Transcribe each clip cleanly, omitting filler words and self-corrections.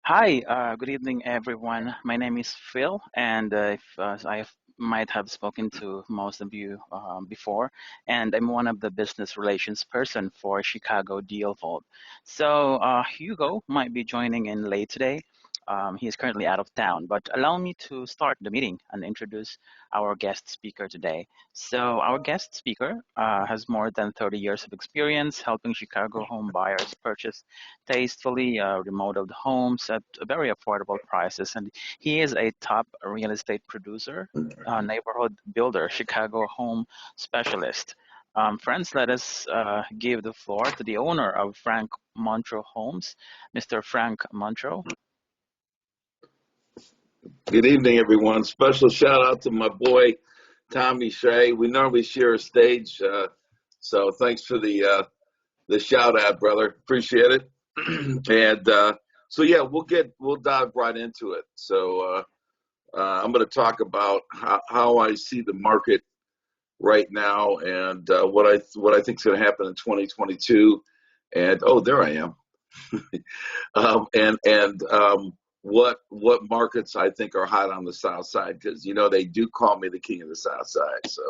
Hi, good evening, everyone. My name is Phil, and if might have spoken to most of you before, and I'm one of the business relations person for Chicago DealVault. So Hugo might be joining in late today. He is currently out of town, but allow me to start the meeting and introduce our guest speaker today. So our guest speaker has more than 30 years of experience helping Chicago home buyers purchase tastefully remodeled homes at very affordable prices. And he is a top real estate producer, neighborhood builder, Chicago home specialist. Friends, let us give the floor to the owner of Frank Montreux Homes, Mr. Frank Montreux. Good evening, everyone. Special shout out to my boy Tommy Shea. We normally share a stage, so thanks for the shout out, brother. Appreciate it. and so yeah, we'll dive right into it. So I'm going to talk about how I see the market right now and what I think is going to happen in 2022. And oh, there I am. And what markets I think are hot on the South Side, because they do call me the king of the South Side. So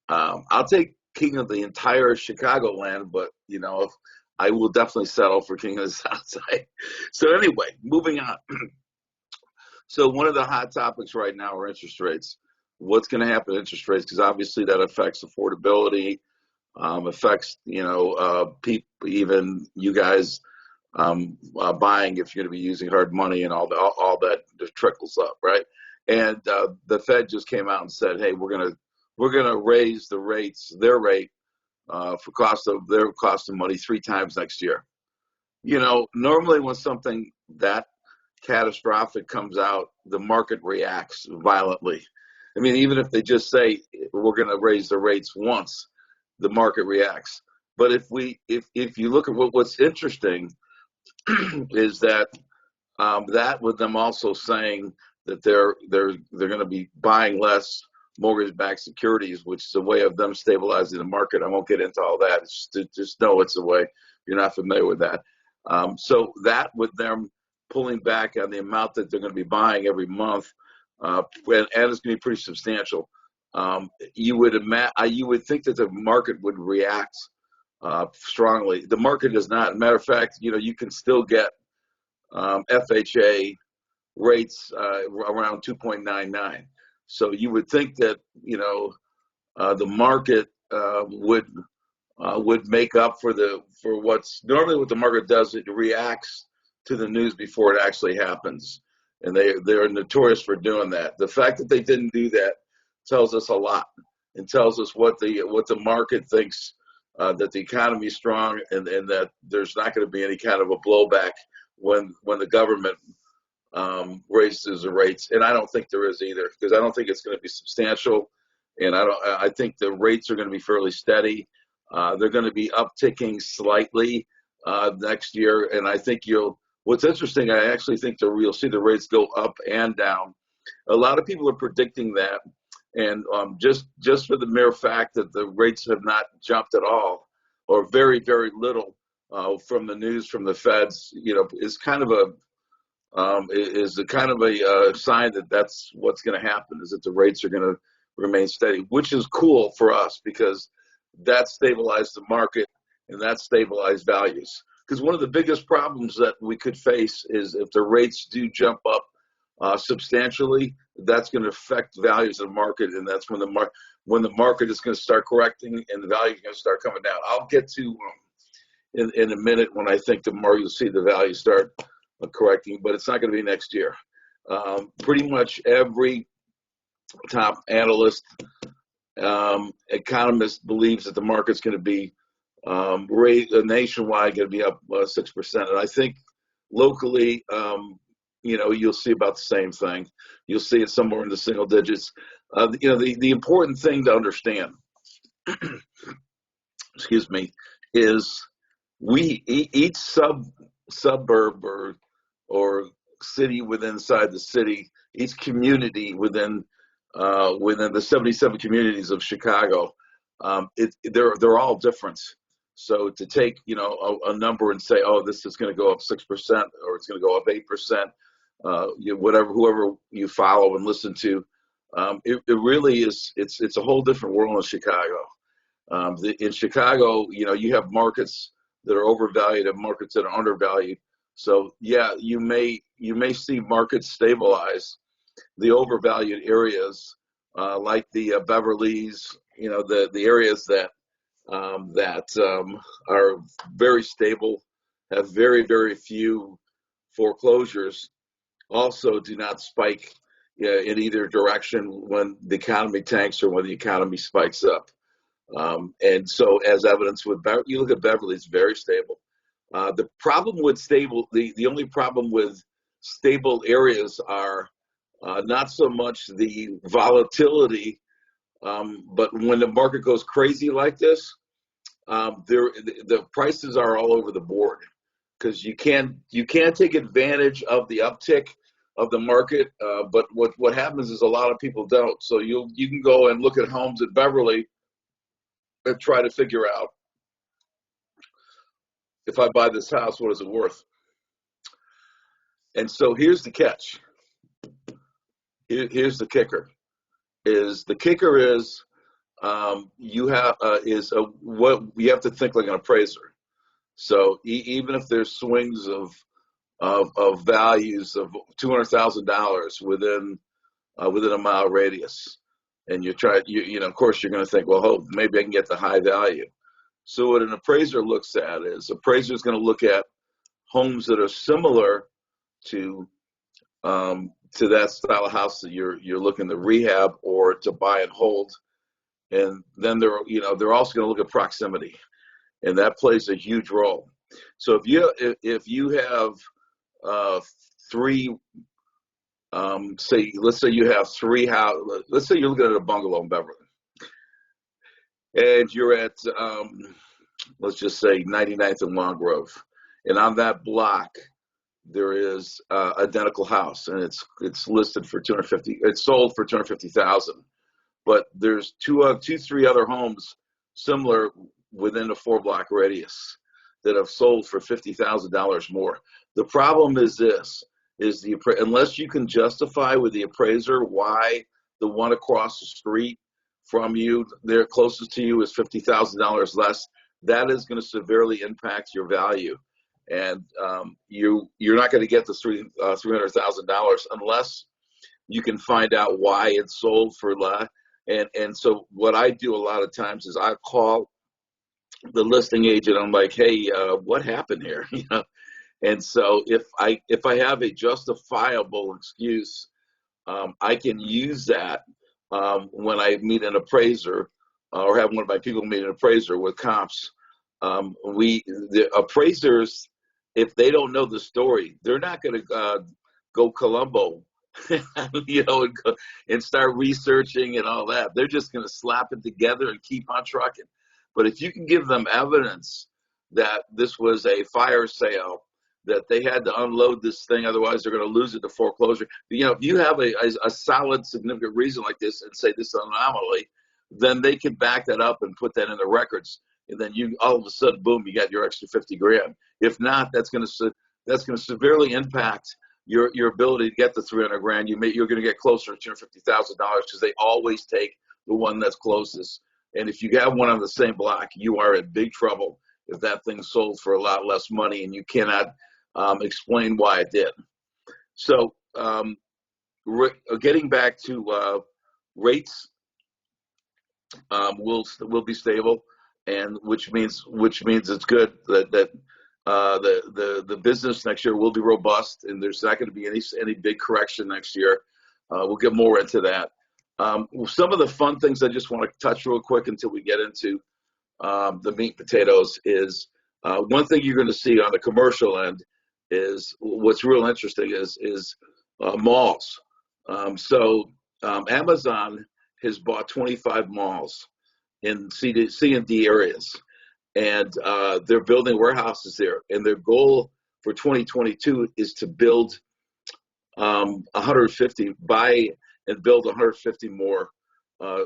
I'll take king of the entire Chicagoland, but if I will definitely settle for king of the South Side. So anyway, moving on. So one of the hot topics right now are interest rates. What's going to happen to interest rates? Because obviously that affects affordability, affects people, even you guys buying if you're going to be using hard money and all that just trickles up, right? And the Fed just came out and said, hey, we're gonna raise their rate for their cost of money 3 times next year. Normally when something that catastrophic comes out, the market reacts violently. I mean, even if they just say we're going to raise the rates once, the market reacts. But if you look at what's interesting is that that with them also saying that they're going to be buying less mortgage-backed securities, which is a way of them stabilizing the market. I won't get into all that. Just know it's a way. If you're not familiar with that. So that with them pulling back on the amount that they're going to be buying every month, and it's going to be pretty substantial. You would think that the market would react strongly. The market does not. Matter of fact, you can still get FHA rates around 2.99. So you would think that the market would make up for what's normally what the market does. It reacts to the news before it actually happens, and they're notorious for doing that. The fact that they didn't do that tells us a lot, and tells us what the market thinks. That the economy is strong, and that there's not going to be any kind of a blowback when the government raises the rates. And I don't think there is either, because I don't think it's going to be substantial, and I think the rates are going to be fairly steady. They're going to be upticking slightly next year, and I think what's interesting, I actually think you'll see the rates go up and down. A lot of people are predicting that. And just for the mere fact that the rates have not jumped at all, or very, very little, from the news from the Feds, is kind of a sign that that's what's going to happen, is that the rates are going to remain steady, which is cool for us because that stabilized the market and that stabilized values. Because one of the biggest problems that we could face is if the rates do jump up substantially, that's going to affect values of the market, and that's when the market is going to start correcting and the value is going to start coming down. I'll get to in a minute when I think the market will see the value start correcting, but it's not going to be next year. Pretty much every top analyst, economist believes that the market's going to be nationwide going to be up 6%, and I think locally. You'll see about the same thing. You'll see it somewhere in the single digits. The important thing to understand, excuse me, is each suburb or city inside the city, each community within the 77 communities of Chicago, they're all different. So to take, you know, a number and say, oh, this is going to go up 6% or it's going to go up 8%, whatever, whoever you follow and listen to, it really is. It's a whole different world in Chicago. In Chicago, you know, you have markets that are overvalued and markets that are undervalued. So yeah, you may see markets stabilize. The overvalued areas, like the Beverly's, you know, the areas that are very stable, have very few foreclosures, also do not spike in either direction when the economy tanks or when the economy spikes up. And so, as evidence with you look at Beverly, it's very stable. The problem with the only problem with stable areas are not so much the volatility, but when the market goes crazy like this, the prices are all over the board because you can't take advantage of the uptick of the market. But what happens is a lot of people don't. So you can go and look at homes at Beverly and try to figure out, if I buy this house, what is it worth? And so here's the catch. Here's the kicker. You have what you have to think like an appraiser. So even if there's swings of values of $200,000 within a mile radius, and you know, of course you're going to think, well, maybe I can get the high value. So what an appraiser looks at is appraiser is going to look at homes that are similar to that style of house that you're looking to rehab or to buy and hold, and then they're also going to look at proximity, and that plays a huge role. So if you have three, let's say you have three houses. Let's say you're looking at a bungalow in Beverly, and you're at let's just say 99th and Long Grove, and on that block there is identical house, and it's listed for 250. It's sold for 250,000, but there's three other homes similar within a 4-block radius that have sold for $50,000 more. The problem is this: unless you can justify with the appraiser why the one across the street from you, they're closest to you, is $50,000 less, that is going to severely impact your value, and you're not going to get the $300,000 unless you can find out why it sold for less. And so what I do a lot of times is I call the listing agent. I'm like, hey, what happened here? You know. And so if I have a justifiable excuse, I can use that when I meet an appraiser or have one of my people meet an appraiser with comps. The appraisers, if they don't know the story, they're not going to go Columbo, you know, and start researching and all that. They're just going to slap it together and keep on trucking. But if you can give them evidence that this was a fire sale, that they had to unload this thing, otherwise they're going to lose it to foreclosure. You know, if you have a solid, significant reason like this and say this is an anomaly, then they can back that up and put that in the records. And then you, all of a sudden, boom, you got your extra 50 grand. If not, that's going to severely impact your ability to get the 300 grand. You're going to get closer to $250,000 because they always take the one that's closest. And if you have one on the same block, you are in big trouble if that thing sold for a lot less money and you cannot explain why it did. So getting back to rates, will be stable, and which means it's good that the business next year will be robust, and there's not going to be any big correction next year. We'll get more into that. Some of the fun things I just want to touch real quick until we get into the meat and potatoes is one thing you're going to see on the commercial end is what's real interesting is malls. Amazon has bought 25 malls in C and D areas, and they're building warehouses there. And their goal for 2022 is to build 150, buy and build 150 more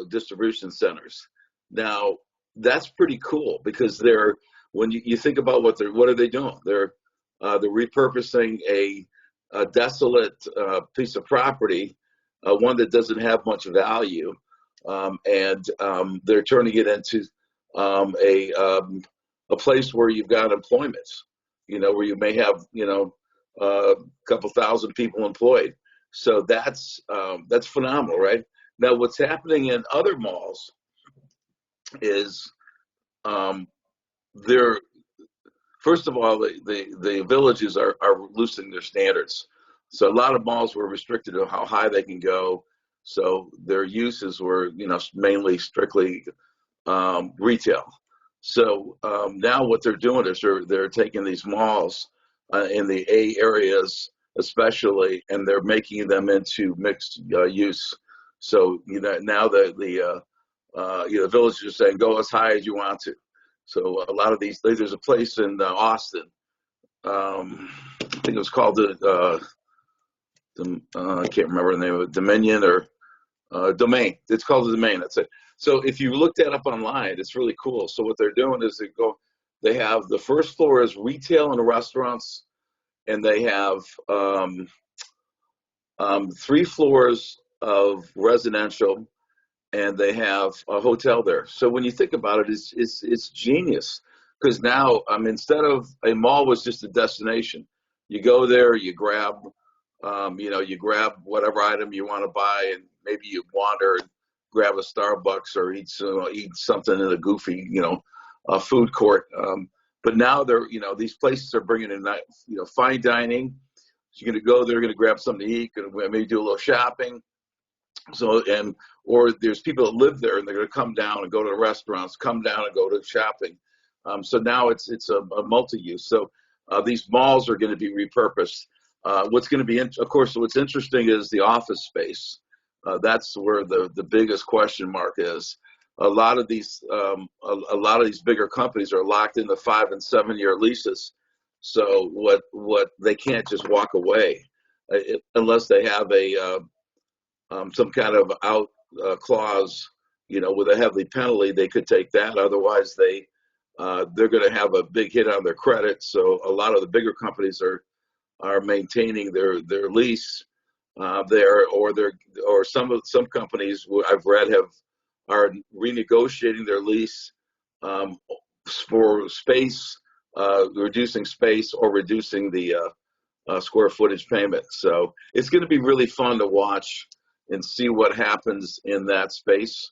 distribution centers. Now, that's pretty cool because they're when you think about what are they doing? They're repurposing a desolate piece of property, one that doesn't have much value, and they're turning it into a place where you've got employment, where you may have, a couple thousand people employed. So that's phenomenal, right? Now, what's happening in other malls is they're first of all, the villages are loosening their standards. So a lot of malls were restricted to how high they can go. So their uses were, mainly strictly retail. So now what they're doing is they're taking these malls in the A areas, especially, and they're making them into mixed use. So now the villages are saying go as high as you want to. So a lot of these, there's a place in Austin. I think it was called I can't remember the name of it, Dominion or Domain. It's called the Domain. That's it. So if you look that up online, it's really cool. So what they're doing is they have the first floor is retail and restaurants, and they have 3 floors of residential, and they have a hotel there. So when you think about it, it's genius, because now instead of a mall was just a destination, you go there, you grab you grab whatever item you want to buy, and maybe you wander and grab a Starbucks or eat something in a goofy food court. But now these places are bringing in fine dining. So you're going to go there, going to grab something to eat, going to maybe do a little shopping. So or there's people that live there and they're going to come down and go to the restaurants, come down and go to shopping. So now it's a multi-use. So these malls are going to be repurposed. What's going to be, of course, what's interesting is the office space. That's where the biggest question mark is. A lot of these bigger companies are locked into 5 and 7 year leases. So what they can't just walk away unless they have some kind of out clause, with a heavy penalty. They could take that. Otherwise, they're going to have a big hit on their credit. So a lot of the bigger companies are maintaining their lease there, or some companies I've read are renegotiating their lease for space, reducing space or reducing the square footage payment. So it's going to be really fun to watch and see what happens in that space,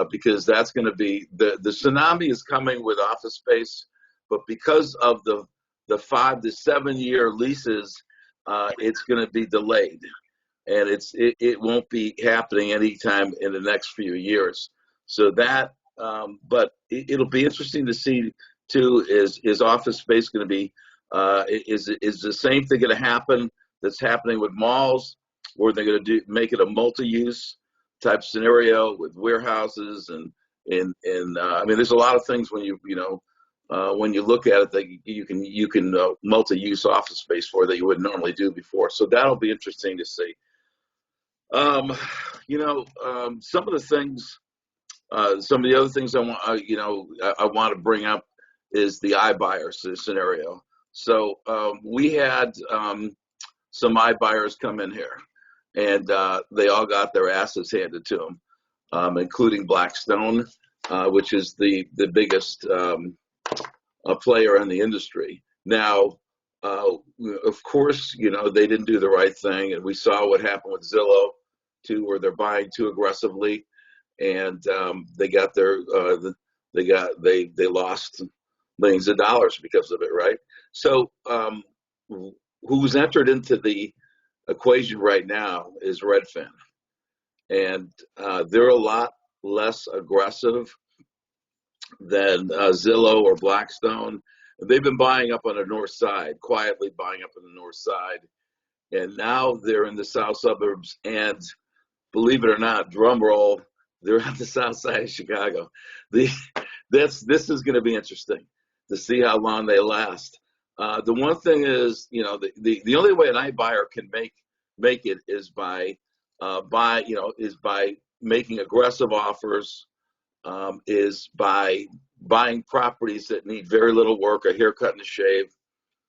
because that's going to be the tsunami is coming with office space, but because of the 5 to 7 year leases, it's going to be delayed, and it won't be happening anytime in the next few years. So that, but it'll be interesting to see too. Is office space going to be is the same thing going to happen that's happening with malls, or they're going to make it a multi-use type scenario with warehouses and there's a lot of things when you look at it that you can multi-use office space for that you wouldn't normally do before. So that'll be interesting to see. Some of the things, some of the other things I want to bring up is the iBuyer scenario. So we had some iBuyers come in here, and they all got their asses handed to them, including Blackstone, which is the biggest player in the industry. Now, of course, they didn't do the right thing, and we saw what happened with Zillow too, where they're buying too aggressively, and they got they lost millions of dollars because of it, right? So who's entered into the equation right now is Redfin, and they're a lot less aggressive than Zillow or Blackstone. They've been buying up on the north side, quietly buying up on the north side, and now they're in the south suburbs, and believe it or not, drum roll, they're on the south side of Chicago. This is going to be interesting to see how long they last. The one thing is, the only way an iBuyer can make it is by making aggressive offers, is by buying properties that need very little work, a haircut and a shave,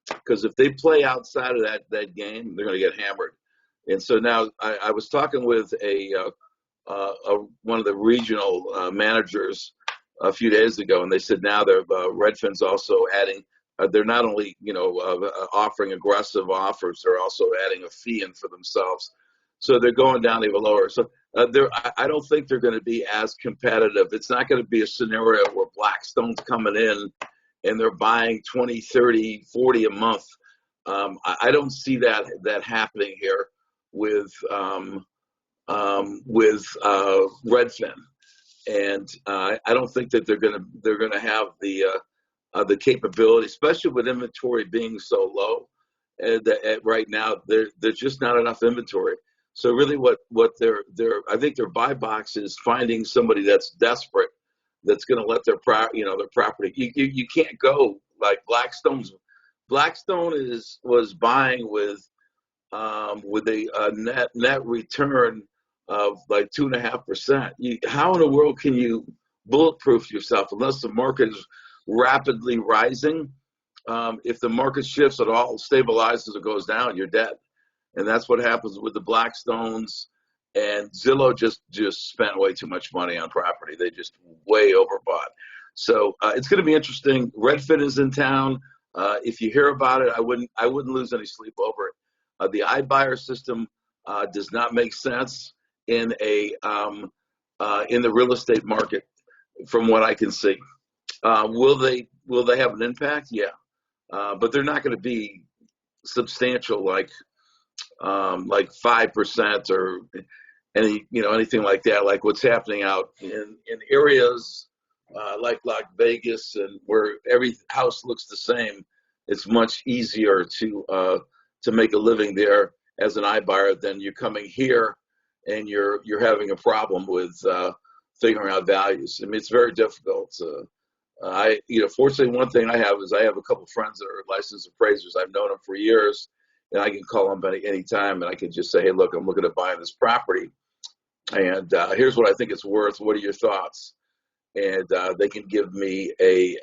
because if they play outside of that game, they're going to get hammered. And so now I was talking with one of the regional managers a few days ago, and they said now they're Redfin's also adding. They're not only offering aggressive offers, they're also adding a fee in for themselves. So they're going down even lower. So I don't think they're going to be as competitive. It's not going to be a scenario where Blackstone's coming in and they're buying 20, 30, 40 a month. I don't see that happening here with Redfin, and I don't think that they're gonna have the capability, especially with inventory being so low. And right now, there's just not enough inventory. So really, what I think their buy box is finding somebody that's desperate, that's going to let their property. You can't go like Blackstone was buying with a net return of like 2.5%. How in the world can you bulletproof yourself unless the market is rapidly rising? If the market shifts at all, stabilizes or goes down, you're dead. And that's what happens with the Blackstones. And Zillow just spent way too much money on property. They just way overbought. So it's going to be interesting. Redfin is in town. If you hear about it, I wouldn't lose any sleep over it. The iBuyer system does not make sense in the real estate market, from what I can see. Will they have an impact? Yeah, but they're not going to be substantial like 5% or anything like that, like what's happening out in areas like Vegas, and where every house looks the same. It's much easier to make a living there as an iBuyer than you're coming here and you're having a problem with figuring out values. I mean, it's very difficult. Fortunately, one thing I have is I have a couple friends that are licensed appraisers. I've known them for years, and I can call them anytime, and I can just say, hey, look, I'm looking at buying this property, and here's what I think it's worth. What are your thoughts? And they can give me a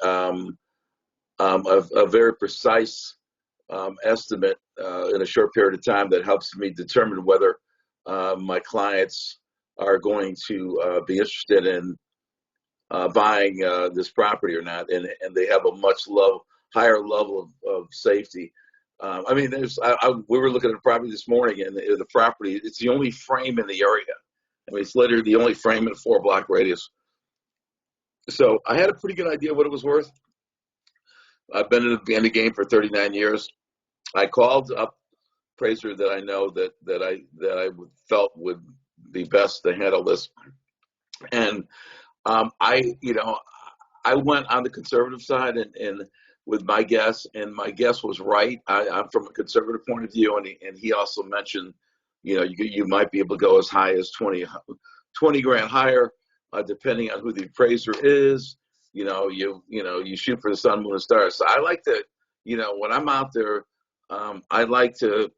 very precise estimate in a short period of time that helps me determine whether my clients are going to be interested in buying this property or not, and they have a much higher level of safety. I mean, we were looking at a property this morning, and the property, it's the only frame in the area. I mean, it's literally the only frame in a 4-block radius. So I had a pretty good idea what it was worth. I've been in the game for 39 years. I called up appraiser that I know that I felt would be best to handle this, and I went on the conservative side and with my guess, and my guess was right. I'm from a conservative point of view, and he also mentioned, you might be able to go as high as 20 grand higher, depending on who the appraiser is. You shoot for the sun, moon, and stars. So I like to, when I'm out there, I like to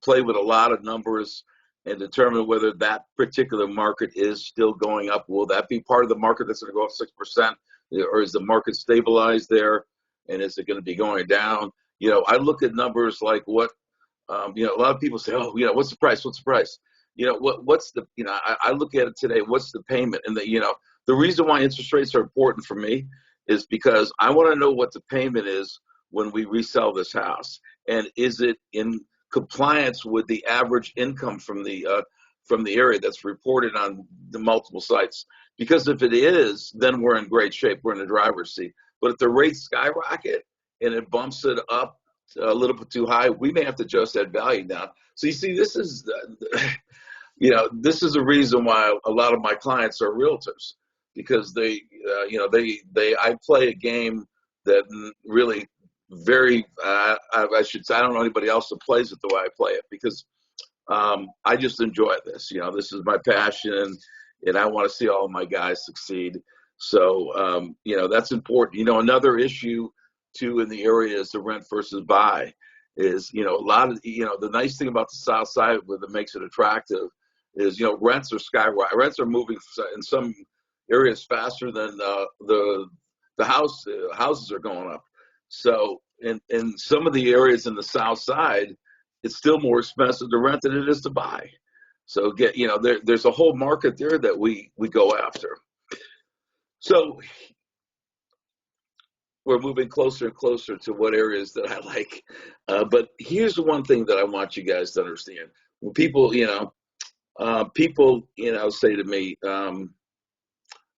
play with a lot of numbers and determine whether that particular market is still going up. Will that be part of the market that's going to go up 6%? Or is the market stabilized there? And is it going to be going down? I look at numbers like what, a lot of people say, oh, what's the price? What's the price? What's the, I look at it today, what's the payment? And the reason why interest rates are important for me is because I want to know what the payment is when we resell this house. And is it in compliance with the average income from the area that's reported on the multiple sites? Because if it is, then we're in great shape. We're in the driver's seat. But if the rates skyrocket and it bumps it up a little bit too high, we may have to adjust that value down. So you see, this is the reason why a lot of my clients are realtors, because I play a game that really very I should say, I don't know anybody else that plays it the way I play it, because I just enjoy this. This is my passion, and I want to see all of my guys succeed. So that's important. Another issue too in the area is the rent versus buy. Is a lot of the nice thing about the South Side, that makes it attractive, is rents are skyrocketing. Rents are moving in some areas faster than houses are going up. So in some of the areas in the South Side, it's still more expensive to rent than it is to buy. So there's a whole market there that we go after. So we're moving closer and closer to what areas that I like. But here's the one thing that I want you guys to understand. When people say to me, oh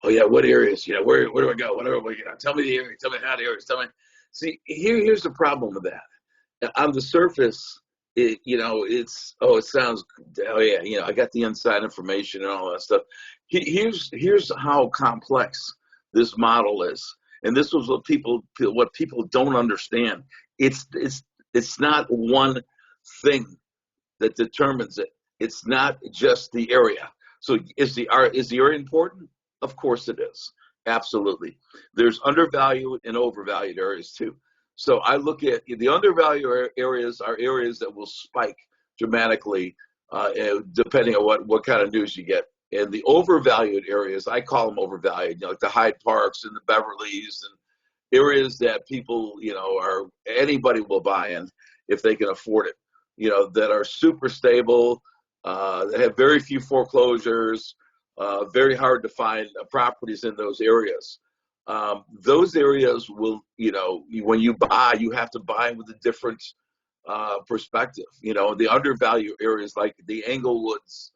yeah, what areas? Where do I go? Whatever. Tell me the area. Tell me how the areas. Tell me. See, here's the problem with that. On the surface, it sounds, oh yeah, I got the inside information and all that stuff. Here's how complex this model is, and this was what people don't understand. It's not one thing that determines it. It's not just the area. So is the area important? Of course it is. Absolutely. There's undervalued and overvalued areas too. So I look at the undervalued areas are areas that will spike dramatically depending on what kind of news you get. And the overvalued areas, I call them overvalued, like the Hyde Parks and the Beverleys and areas that people, anybody will buy in if they can afford it, that are super stable, that have very few foreclosures, very hard to find properties in those areas. Those areas will, when you buy, you have to buy with a different perspective. The undervalued areas like the Englewoods,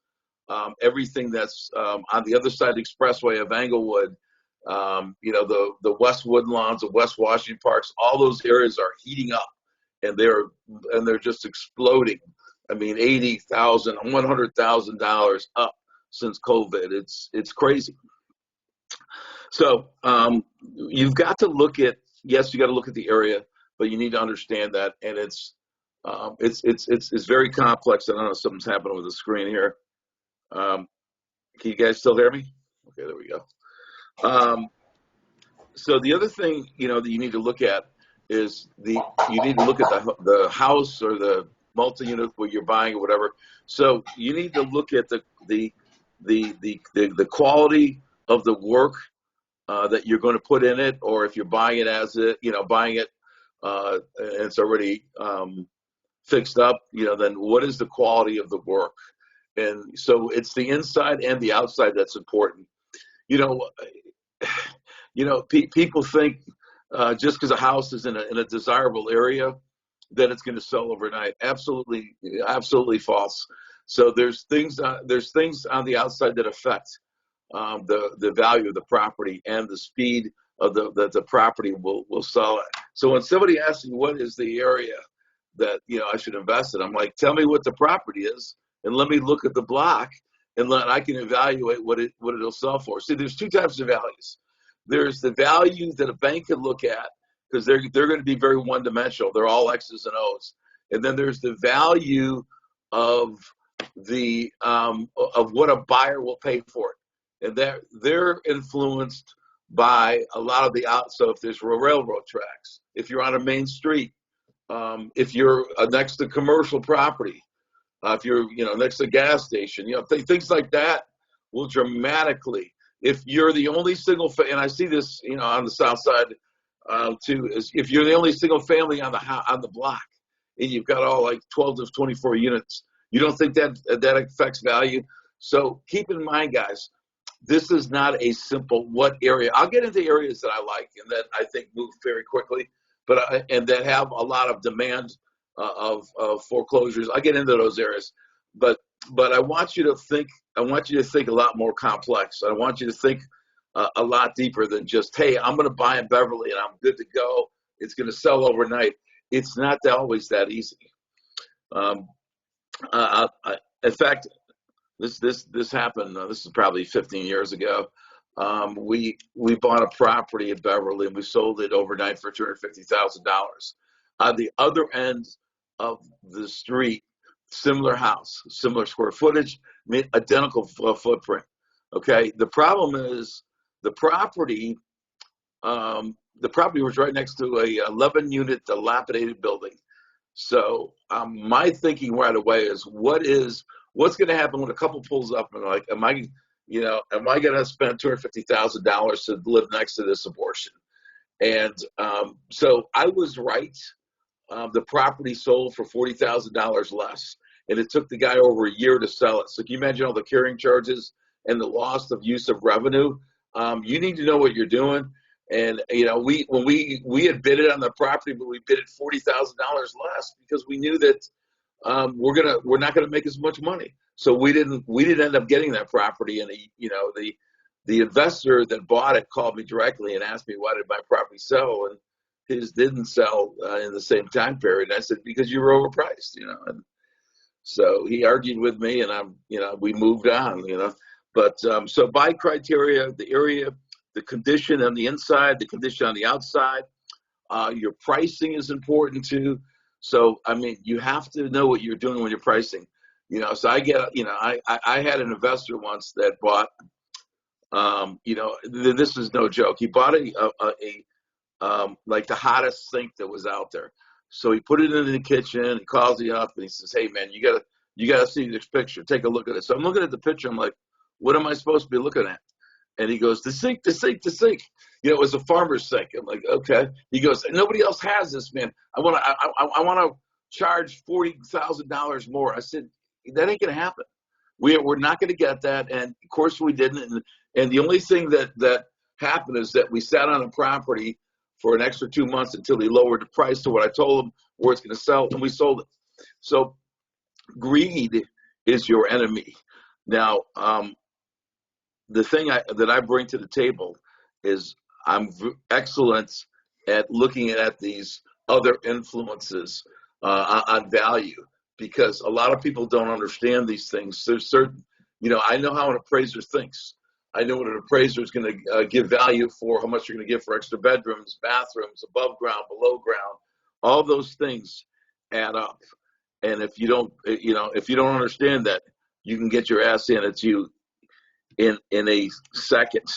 everything that's on the other side of the expressway of Englewood, the West Woodlawns, the West Washington Parks, all those areas are heating up, and they're just exploding. I mean, $80,000, $100,000 up since COVID. It's crazy. So you've got to look at, yes, you got to look at the area, but you need to understand that, and it's very complex. I don't know if something's happening with the screen here. Can you guys still hear me? Okay, there we go. So the other thing, that you need to look at is you need to look at the house or the multi-unit where you're buying or whatever. So you need to look at the quality of the work that you're going to put in it, or if you're buying it and it's already fixed up, then what is the quality of the work? And so it's the inside and the outside that's important. People think just because a house is in a desirable area that it's going to sell overnight. Absolutely false. So there's things on the outside that affect the value of the property and the speed of the property will sell it. So when somebody asks me what is the area that I should invest in, I'm like, tell me what the property is, and let me look at the block, and I can evaluate what it'll sell for. See, there's two types of values. There's the value that a bank can look at, because they're going to be very one-dimensional. They're all X's and O's. And then there's the value of what a buyer will pay for it, and they're influenced by a lot of so if there's railroad tracks, if you're on a main street, if you're next to commercial property, if you're next to a gas station, things like that will dramatically. If you're the only and I see this on the South Side too, is if you're the only single family on the block and you've got all like 12 to 24 units, you don't think that affects value? So keep in mind, guys, this is not a simple what area. I'll get into areas that I like and that I think move very quickly, and that have a lot of demand of foreclosures. I get into those areas, but I want you to think. I want you to think a lot more complex. I want you to think a lot deeper than just, hey, I'm going to buy in Beverly and I'm good to go. It's going to sell overnight. It's not always that easy. In fact, this happened. This is probably 15 years ago. We bought a property in Beverly and we sold it overnight for $250,000. On the other end of the street, similar house, similar square footage, identical footprint. Okay. The problem is the property was right next to a 11-unit dilapidated building. So my thinking right away is what's going to happen when a couple pulls up and like, am I am I going to spend $250,000 to live next to this abortion? And so I was right. The property sold for $40,000 less, and it took the guy over a year to sell it. So can you imagine all the carrying charges and the loss of use of revenue? You need to know what you're doing. And when we had bid it on the property, but we bid it $40,000 less because we knew that we're not gonna make as much money. So we didn't end up getting that property. And the investor that bought it called me directly and asked me, why did my property sell? And his didn't sell in the same time period. And I said, because you were overpriced, And so he argued with me, and we moved on, But so buy criteria: the area, the condition on the inside, the condition on the outside. Your pricing is important too. So I mean, you have to know what you're doing when you're pricing. So I had an investor once that bought. This is no joke. He bought like the hottest sink that was out there. So he put it in the kitchen. He calls me up and he says, "Hey man, you gotta see this picture. Take a look at it." So I'm looking at the picture. I'm like, "What am I supposed to be looking at?" And he goes, "The sink, the sink, the sink." It was a farmer's sink. I'm like, "Okay." He goes, "Nobody else has this, man. I wanna charge $40,000 more." I said, "That ain't gonna happen. We're not gonna get that." And of course we didn't. And the only thing that happened is that we sat on a property for an extra 2 months until he lowered the price to what I told him where it's going to sell, and we sold it. So greed is your enemy. Now, the thing that I bring to the table is I'm excellent at looking at these other influences on value, because a lot of people don't understand these things. There's certain, I know how an appraiser thinks. I know what an appraiser is going to give value for, how much you're going to give for extra bedrooms, bathrooms, above ground, below ground. All those things add up. And if you don't understand that, you can get your ass handed to you in a second.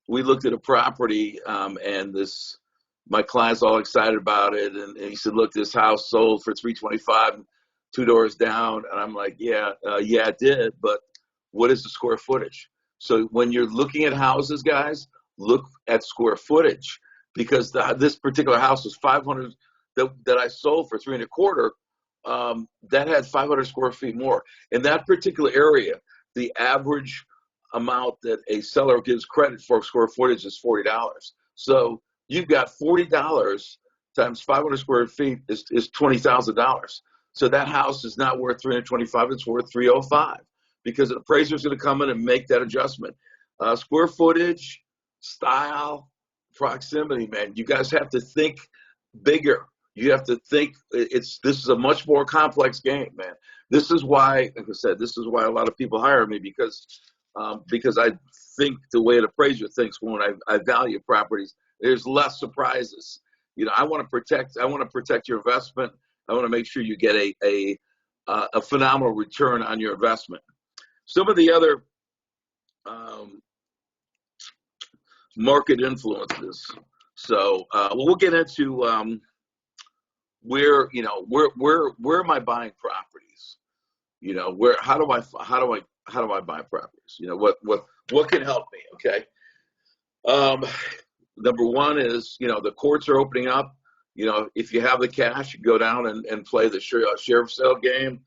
We looked at a property, and my client's all excited about it, and he said, "Look, this house sold for $325, 2 doors down." And I'm like, yeah, it did, but what is the square footage? So when you're looking at houses, guys, look at square footage, because this particular house was 500 that I sold for 325. That had 500 square feet more. In that particular area, the average amount that a seller gives credit for square footage is $40. So you've got $40 times 500 square feet is $20,000. So that house is not worth 325; it's worth 305, because an appraiser is going to come in and make that adjustment. Square footage, style, proximity, man. You guys have to think bigger. You have to think. This is a much more complex game, man. This is why, like I said, this is why a lot of people hire me, because I think the way an appraiser thinks when I value properties. There's less surprises. I want to protect your investment. I want to make sure you get a phenomenal return on your investment. Some of the other market influences. So we'll get into where am I buying properties? How do I buy properties? What can help me? Okay. Number one is, the courts are opening up. If you have the cash, you go down and play the sheriff sale game.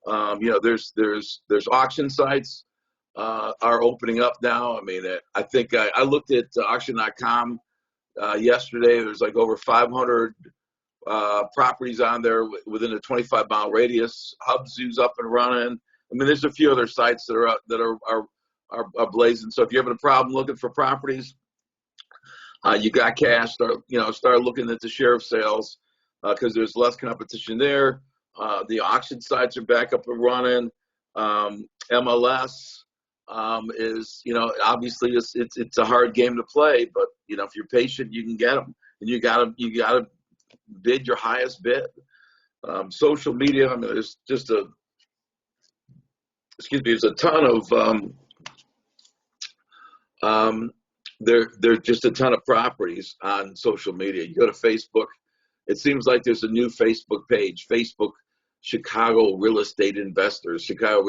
There's auction sites are opening up now. I mean, I think I looked at auction.com yesterday. There's like over 500 properties on there within a 25-mile radius. Hubzoo's up and running. I mean, there's a few other sites that are blazing. So if you're having a problem looking for properties, you got cash, start looking at the sheriff sales, because there's less competition there. The auction sites are back up and running. MLS is, obviously it's a hard game to play, but if you're patient, you can get them, and you gotta bid your highest bid. Social media, I mean, there's a ton of there's just a ton of properties on social media. You go to Facebook, it seems like there's a new Facebook page, Facebook Chicago real estate investors, Chicago,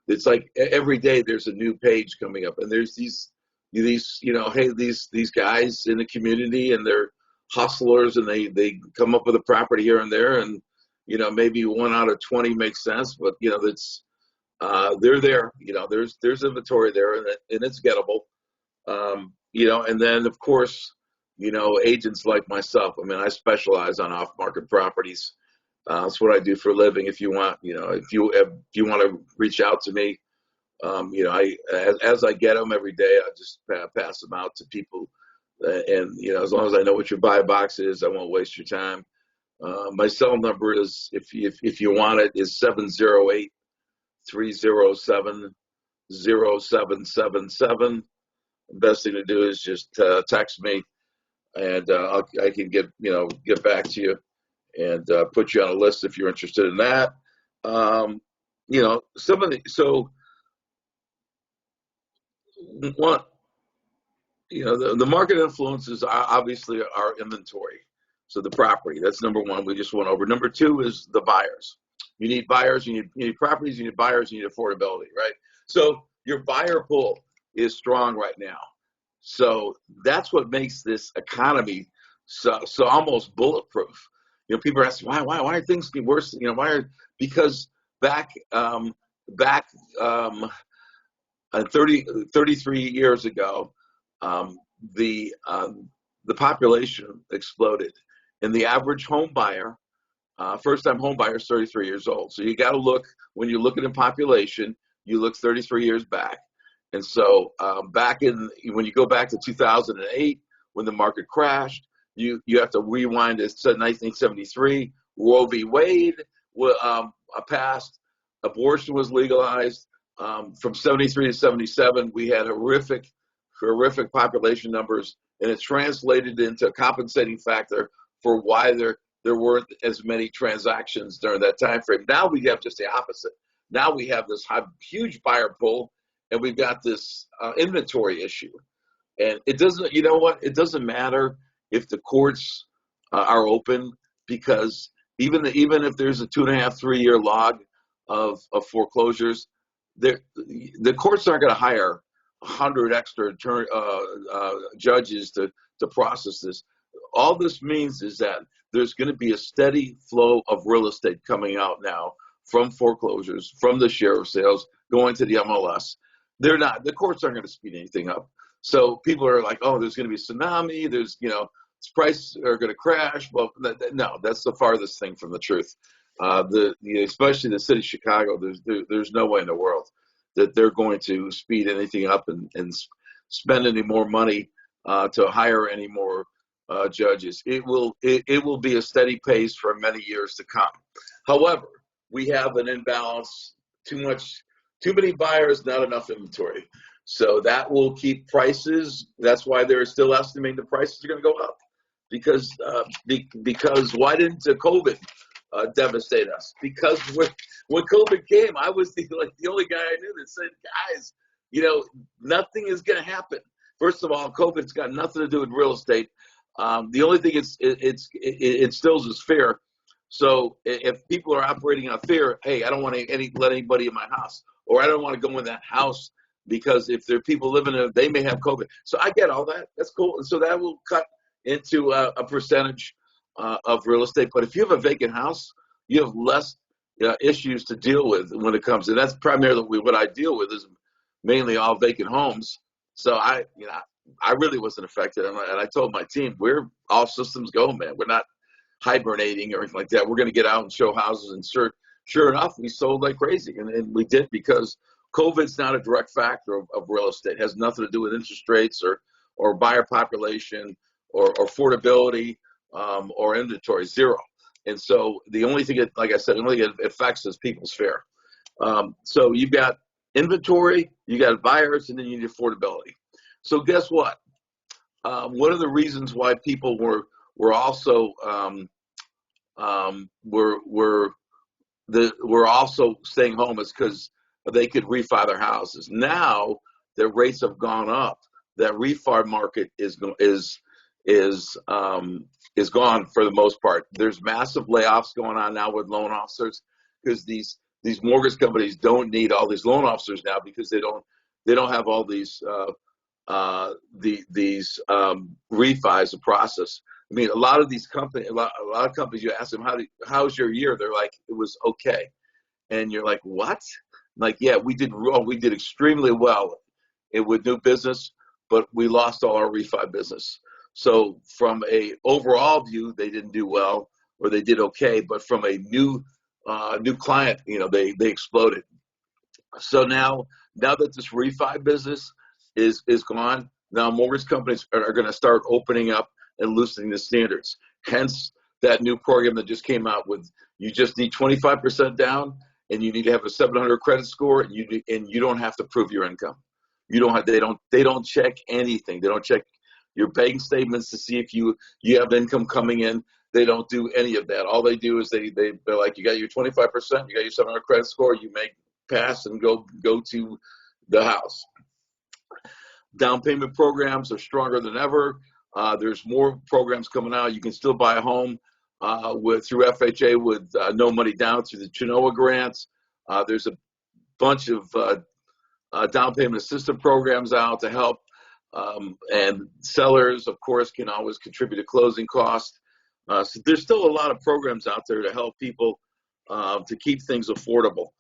it's like every day there's a new page coming up, and there's these, hey, these guys in the community, and they're hustlers, and they come up with a property here and there, and maybe 1 out of 20 makes sense, but that's they're there. There's inventory there, and it's gettable. And then of course, agents like myself. I mean, I specialize on off-market properties. That's what I do for a living. If you want, if you want to reach out to me, as I get them every day, I just pass them out to people. And as long as I know what your buy box is, I won't waste your time. My cell number is, if you want it, is 708-307-0777. The best thing to do is just text me, and I can get back to you, and put you on a list if you're interested in that. So one, the market influences are obviously our inventory. So the property, that's number one. We just went over. Number two is the buyers. You need buyers, you need properties, you need buyers, you need affordability, right? So your buyer pool is strong right now. So that's what makes this economy so almost bulletproof. People are asking, why are things getting worse? Because back 33 years ago, the population exploded, and the average home buyer, first-time home buyer, is 33 years old. So you got to look, when you're looking at population, you look 33 years back. And so when you go back to 2008, when the market crashed, you have to rewind to 1973. Roe v. Wade passed. Abortion was legalized. From 73 to 77, we had horrific population numbers, and it translated into a compensating factor for why there weren't as many transactions during that time frame. Now we have just the opposite. Now we have this huge buyer pool, and we've got this inventory issue. And it doesn't, it doesn't matter if the courts are open, because even if there's a 2.5-3 year log of foreclosures, the courts aren't going to hire 100 extra judges to process this. All this means is that there's going to be a steady flow of real estate coming out now from foreclosures, from the sheriff sales, going to the MLS. The courts aren't going to speed anything up. So people are like, oh, there's going to be a tsunami. There's, prices are going to crash. Well, no, that's the farthest thing from the truth. Especially the city of Chicago, there's no way in the world that they're going to speed anything up and spend any more money to hire any more judges. It will be a steady pace for many years to come. However, we have an imbalance, too many buyers, not enough inventory. So that will keep prices. That's why they're still estimating the prices are going to go up, because why didn't COVID devastate us? Because when COVID came, I was the only guy I knew that said, guys, nothing is going to happen. First of all, COVID's got nothing to do with real estate. The only thing it instills is fear. So if people are operating on fear, hey, I don't want to let anybody in my house, or I don't want to go in that house, because if there are people living in it, they may have COVID. So I get all that. That's cool. And so that will cut into a percentage of real estate. But if you have a vacant house, you have less issues to deal with when it comes. And that's primarily what I deal with, is mainly all vacant homes. So I really wasn't affected. And I told my team, we're all systems go, man. We're not hibernating or anything like that. We're going to get out and show houses. And sure enough, we sold like crazy. And we did, because COVID's not a direct factor of real estate. It has nothing to do with interest rates or buyer population or affordability or inventory. Zero. And so the only thing it affects is people's fear. So you've got inventory, you got buyers, and then you need affordability. So guess what? One of the reasons why people were also staying home is because they could refi their houses. Now their rates have gone up. That refi market is gone for the most part. There's massive layoffs going on now with loan officers. because these mortgage companies don't need all these loan officers now, because they don't have all these refis to process. I mean, a lot of these companies, a lot of companies, you ask them, how's your year? They're like, it was okay. And you're like, what? Like, yeah, we did extremely well with new business, but we lost all our refi business. So from a overall view, they didn't do well, or they did okay. But from a new client, they exploded. So now that this refi business is gone, now mortgage companies are going to start opening up and loosening the standards. Hence that new program that just came out with, you just need 25% down, and you need to have a 700 credit score, and you don't have to prove your income. They don't check anything. They don't check your bank statements to see if you have income coming in. They don't do any of that. All they do is they're like, you got your 25%, you got your 700 credit score, you make pass and go to the house. Down payment programs are stronger than ever. There's more programs coming out. You can still buy a home through FHA with no money down through the Genoa grants. There's a bunch of down payment assistance programs out to help. And sellers, of course, can always contribute to closing costs. So there's still a lot of programs out there to help people to keep things affordable.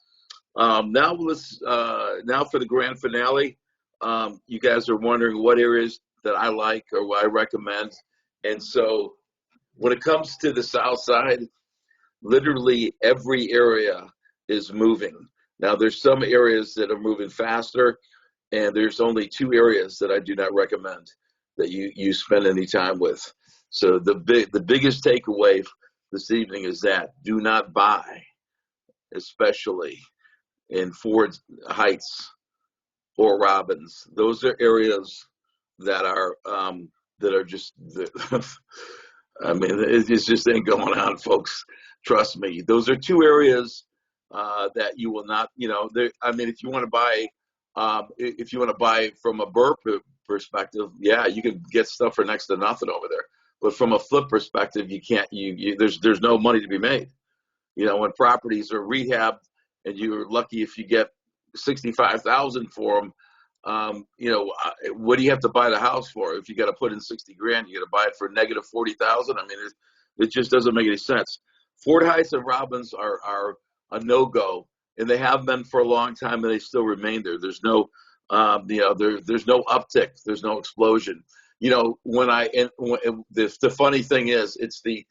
Now for the grand finale. You guys are wondering what areas that I like or what I recommend. And so when it comes to the South Side, literally every area is moving. Now there's some areas that are moving faster, and there's only 2 areas that I do not recommend that you spend any time with. So the biggest takeaway this evening is that do not buy, especially in Ford Heights or Robbins. Those are areas that are just, I mean, it just ain't going on, folks. Trust me. Those are 2 areas that you will not, I mean, if you want to buy from a burp perspective, yeah, you can get stuff for next to nothing over there. But from a flip perspective, you can't. There's no money to be made. When properties are rehabbed, and you're lucky if you get $65,000 for them. What do you have to buy the house for? If you got to put in $60,000, you got to buy it for negative $40,000. I mean, it just doesn't make any sense. Ford Heights and Robbins are a no-go, and they have been for a long time, and they still remain there. There's no, there's no uptick. There's no explosion. The funny thing is, it's a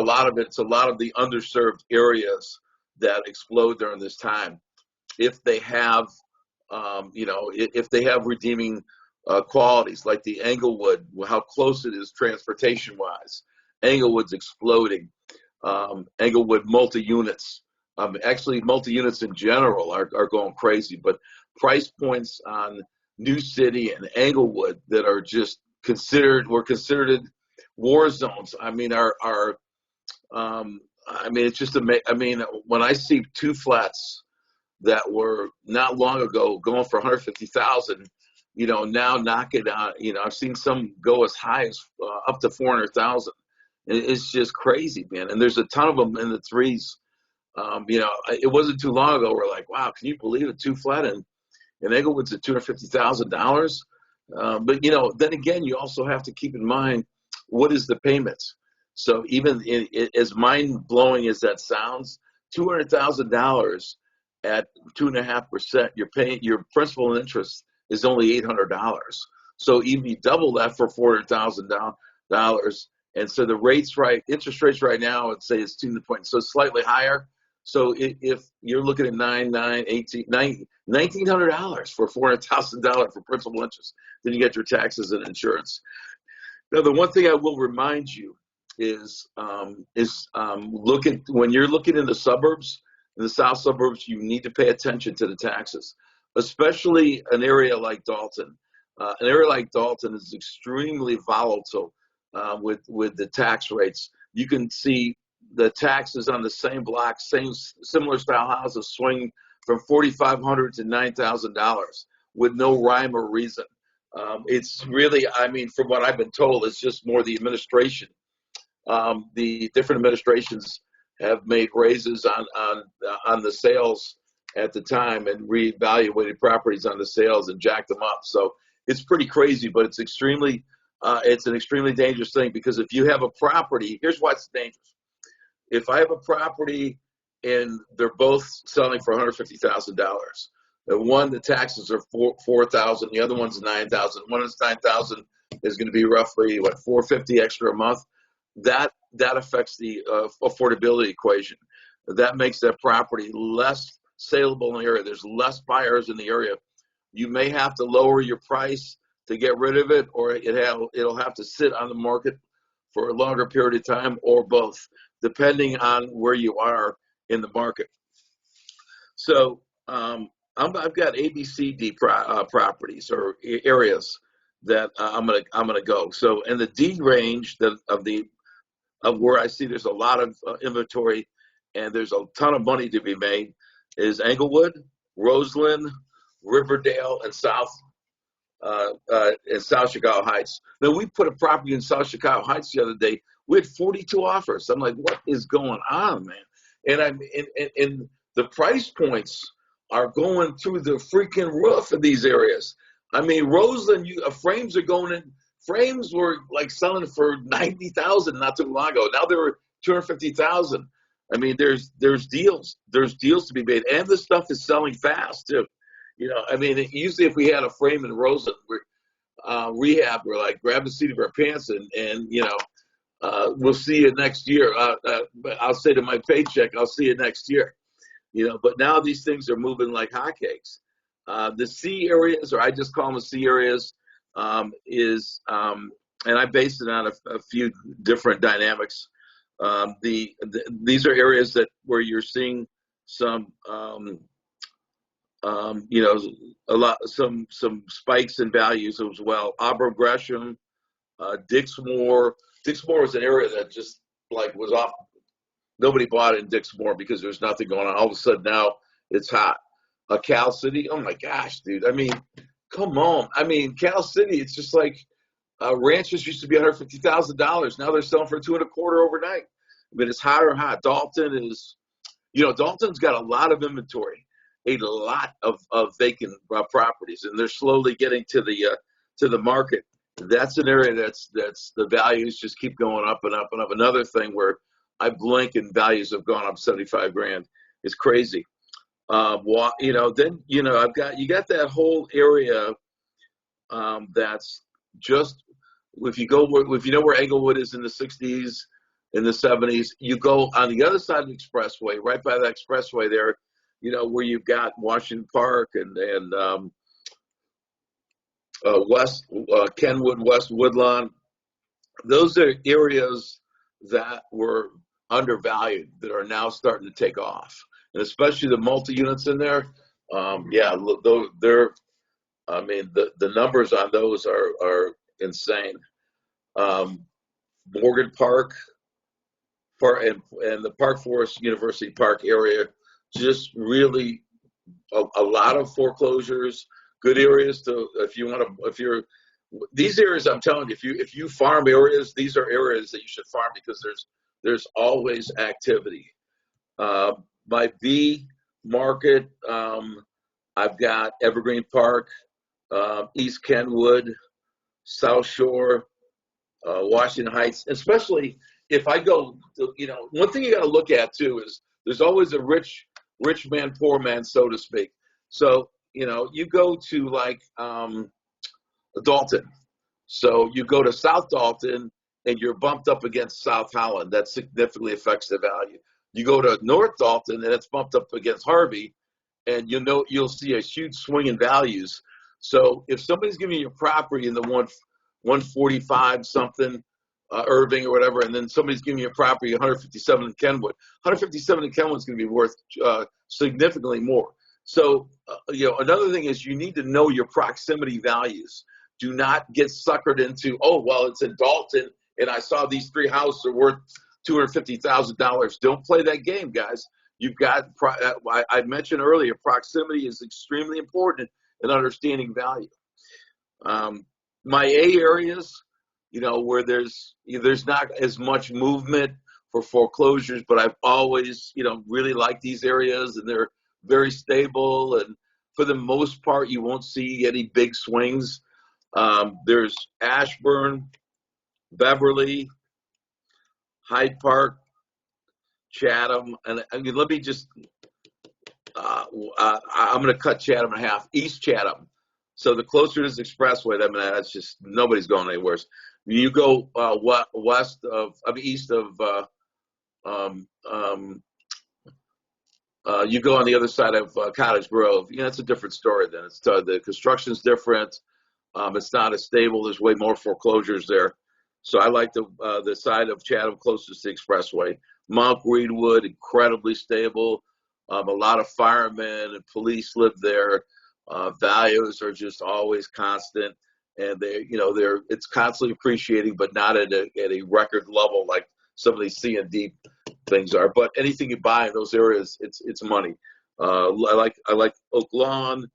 lot of the underserved areas that explode during this time. If they have, if they have redeeming qualities, like the Englewood, how close it is transportation-wise. Englewood's exploding. Englewood multi-units. Actually, multi-units in general are going crazy, but price points on New City and Englewood that are just considered war zones. I mean, it's just amazing. I mean, when I see 2 flats that were not long ago going for 150,000, now knocking on, I've seen some go as high as up to 400,000. It's just crazy, man. And there's a ton of them in the 3s. It wasn't too long ago. We're like, wow, can you believe it? 2 flat in Englewood's at $250,000. But then again, you also have to keep in mind, what is the payment? So even as mind blowing as that sounds, $200,000 at 2.5%, you're paying, your principal and interest is only $800. So even you double that for $400,000, and so the interest rates right now, I'd say is 2 point, so slightly higher. So if you're looking at $1,900 for $400,000 for principal interest, then you get your taxes and insurance. Now, the one thing I will remind you is when you're looking in the suburbs, in the south suburbs, you need to pay attention to the taxes, especially an area like Dalton. An area like Dalton is extremely volatile with the tax rates. You can see the taxes on the same block, similar style houses swing from $4,500 to $9,000 with no rhyme or reason. It's really, I mean, from what I've been told, it's just more the administration. The different administrations have made raises on the sales at the time and reevaluated properties on the sales and jacked them up. So it's pretty crazy, but it's an extremely dangerous thing, because if you have a property, here's why it's dangerous. If I have a property and they're both selling for $150,000, the one, the taxes are $4,000, the other one's $9,000. One is $9,000 is going to be roughly what, $450 extra a month. That affects the affordability equation. That makes that property less saleable in the area. There's less buyers in the area. You may have to lower your price to get rid of it, or it'll have to sit on the market for a longer period of time, or both, depending on where you are in the market. So I've got A, B, C, D properties or areas that I'm gonna go. So in the D range of where I see there's a lot of inventory and there's a ton of money to be made is Englewood, Roseland, Riverdale, and South Chicago Heights. Now, we put a property in South Chicago Heights the other day. We had 42 offers. I'm like, what is going on, man? And the price points are going through the freaking roof in these areas. I mean, Roseland, frames are going in. Frames were like selling for $90,000 not too long ago. Now they were $250,000. I mean, there's deals. There's deals to be made, and the stuff is selling fast too. You know, I mean, usually if we had a frame in Roseland, rehab, we're like, grab the seat of our pants and you know, we'll see you next year. I'll say to my paycheck, I'll see you next year. You know, but now these things are moving like hotcakes. The C areas, or I just call them the C areas, and I based it on a few different dynamics. These are areas where you're seeing some, you know, some spikes in values as well. Auburn Gresham, Dixmoor. Dixmoor was an area that just like was off. Nobody bought it in Dixmoor because there's nothing going on. All of a sudden now it's hot. Cal City, oh my gosh, dude. I mean, come on. I mean, Cal City, it's just like ranches used to be $150,000. Now they're selling for $225,000 overnight. I mean, it's hotter and hot. Dalton is, you know, Dalton's got a lot of inventory, a lot of vacant properties, and they're slowly getting to the market. That's an area that's the values just keep going up and up and up. Another thing where I blink and values have gone up $75,000. It's crazy. You know, then, you know, you got that whole area that's just, if you know where Englewood is in the 60s, in the 70s, you go on the other side of the expressway, right by the expressway there, you know, where you've got Washington Park and Kenwood, West Woodlawn. Those are areas that were undervalued that are now starting to take off, and especially the multi-units in there. Yeah, they're. I mean, the numbers on those are insane. Morgan Park, and the Park Forest University Park area, just really a lot of foreclosures. Good areas these areas, I'm telling you, if you farm areas, these are areas that you should farm because there's always activity. My B market, I've got Evergreen Park, East Kenwood, South Shore, Washington Heights. Especially if I go, you know, one thing you got to look at too is there's always a rich man, poor man, so to speak. So, you know, you go to like Dalton. So you go to South Dalton and you're bumped up against South Holland. That significantly affects the value. You go to North Dalton and it's bumped up against Harvey, and you'll see a huge swing in values. So if somebody's giving you a property in the 145 something, Irving or whatever, and then somebody's giving you a property 157 in Kenwood, 157 in Kenwood is going to be worth significantly more. So, you know, another thing is you need to know your proximity values. Do not get suckered into, oh, well, it's in Dalton, and I saw these three houses are worth $250,000. Don't play that game, guys. You've got, I mentioned earlier, proximity is extremely important in understanding value. My A areas, you know, where there's not as much movement for foreclosures, but I've always, really liked these areas, and they're very stable. And for the most part, you won't see any big swings. There's Ashburn, Beverly, Hyde Park, Chatham, and I mean, let me just, I'm going to cut Chatham in half. East Chatham. So the closer to this expressway, I mean, that's just, nobody's going anywhere. You go east of, you go on the other side of Cottage Grove. It's a different story then. It's the construction's different. It's not as stable. There's way more foreclosures there. So I like the side of Chatham closest to the expressway. Mount Greenwood, incredibly stable. A lot of firemen and police live there. Values are just always constant, and it's constantly appreciating, but not at a record level like some of these C and D things are. But anything you buy in those areas, it's money. I like Oak Lawn.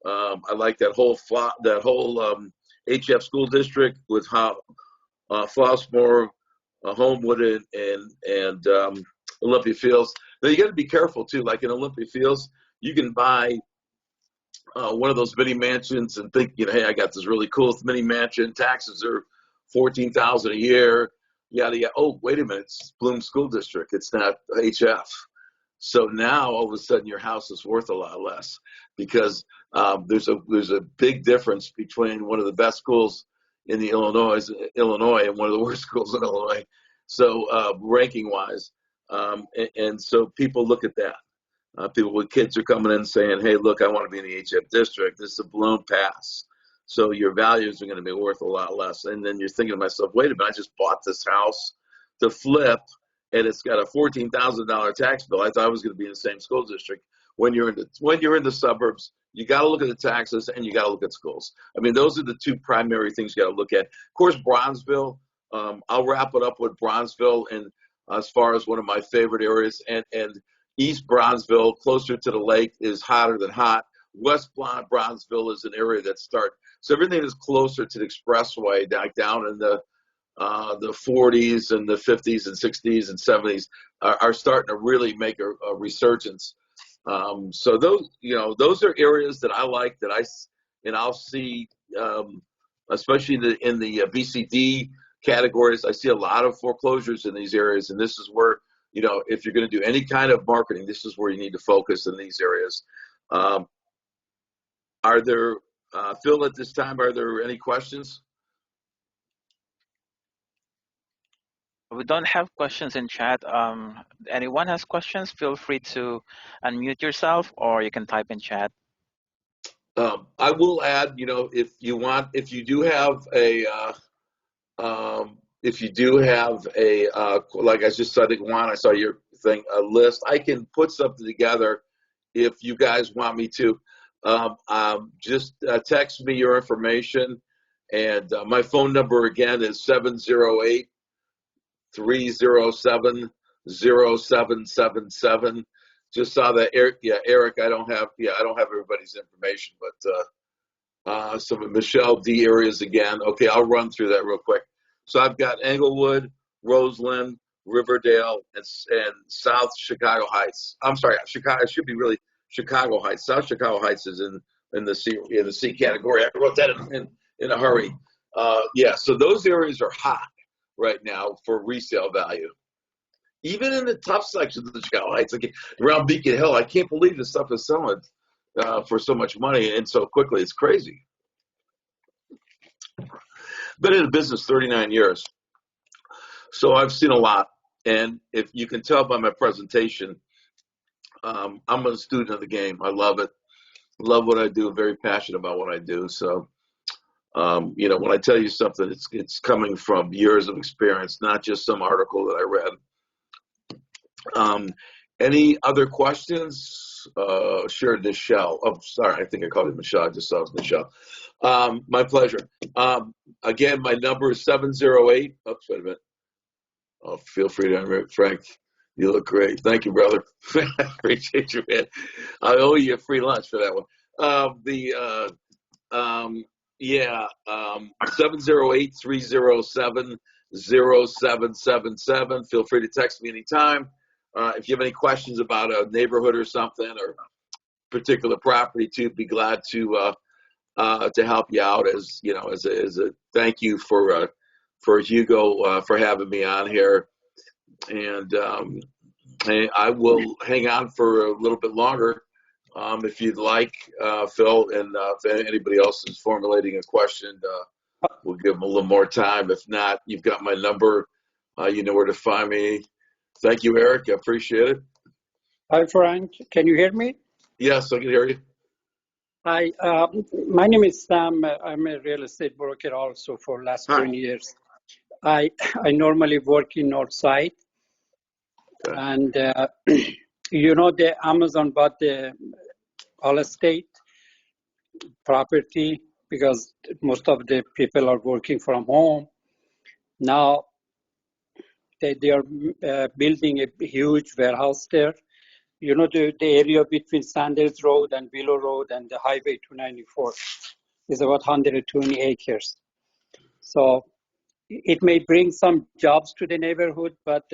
I like that whole HF school district with Flossmoor, Homewood, and Olympia Fields. Now you got to be careful too. Like in Olympia Fields, you can buy one of those mini mansions and think, hey, I got this really cool mini mansion. Taxes are $14,000 a year. Yada yada. Oh, wait a minute, it's Bloom School District. It's not HF. So now all of a sudden your house is worth a lot less because there's a big difference between one of the best schools in the Illinois and one of the worst schools in Illinois. So ranking wise, and so people look at that. People with kids are coming in saying, hey, look, I want to be in the HF district. This is a Bloom pass. So your values are going to be worth a lot less. And then you're thinking to myself, wait a minute, I just bought this house to flip, and it's got a $14,000 tax bill. I thought I was going to be in the same school district. When you're in the suburbs, you got to look at the taxes and you got to look at schools. I mean, those are the two primary things you got to look at. Of course, Bronzeville. I'll wrap it up with Bronzeville, and as far as one of my favorite areas, and East Bronzeville, closer to the lake, is hotter than hot. West Bronzeville is an area that so everything is closer to the expressway, like down in the 40s and the 50s and 60s and 70s are starting to really make a resurgence. So those are areas that I like, and I'll see, especially in the BCD categories. I see a lot of foreclosures in these areas, and this is where, if you're going to do any kind of marketing, this is where you need to focus in these areas. Are there, Phil, at this time, are there any questions? We don't have questions in chat. Anyone has questions, feel free to unmute yourself, or you can type in chat. I will add, if you do have a, like I just said, I think Juan, I saw your thing, a list. I can put something together if you guys want me to. Just text me your information, and my phone number again is 708-307-0777. Just saw that, Eric. Yeah, Eric. I don't have everybody's information, but some of Michelle D areas again. Okay, I'll run through that real quick. So I've got Englewood, Roseland, Riverdale, and South Chicago Heights. I'm sorry, Chicago. It should be really Chicago Heights. South Chicago Heights is in the C category. I wrote that in a hurry. So those areas are hot right now for resale value. Even in the tough sections of the Chicago Heights, like around Beacon Hill, I can't believe this stuff is selling for so much money and so quickly. It's crazy. Been in the business 39 years, so I've seen a lot. And if you can tell by my presentation, I'm a student of the game. I love it. Love what I do. Very passionate about what I do. So, when I tell you something, it's coming from years of experience, not just some article that I read. Any other questions? Sure, Michelle. Oh, sorry, I think I called it Michelle. I just saw it was Michelle. My pleasure. Again, my number is 708. Oops, wait a minute. Oh, feel free to unmute, Frank. You look great. Thank you, brother. Appreciate you, man. I owe you a free lunch for that one. 708-307-0777. 0777. Feel free to text me anytime. If you have any questions about a neighborhood or something or particular property, too, be glad to help you out as you know as a thank you for Hugo for having me on here, and I will hang on for a little bit longer if you'd like, Phil, and if anybody else is formulating a question, we'll give them a little more time. If not, you've got my number. You know where to find me. Thank you, Eric. I appreciate it. Hi, Frank. Can you hear me? Yes, I can hear you. Hi, my name is Sam. I'm a real estate broker also for last 20 years. I normally work in Northside, Okay. and you know the Amazon bought the all estate property because most of the people are working from home. Now they are building a huge warehouse there. You know, the area between Sanders Road and Willow Road and the Highway 294 is about 120 acres. So it may bring some jobs to the neighborhood, but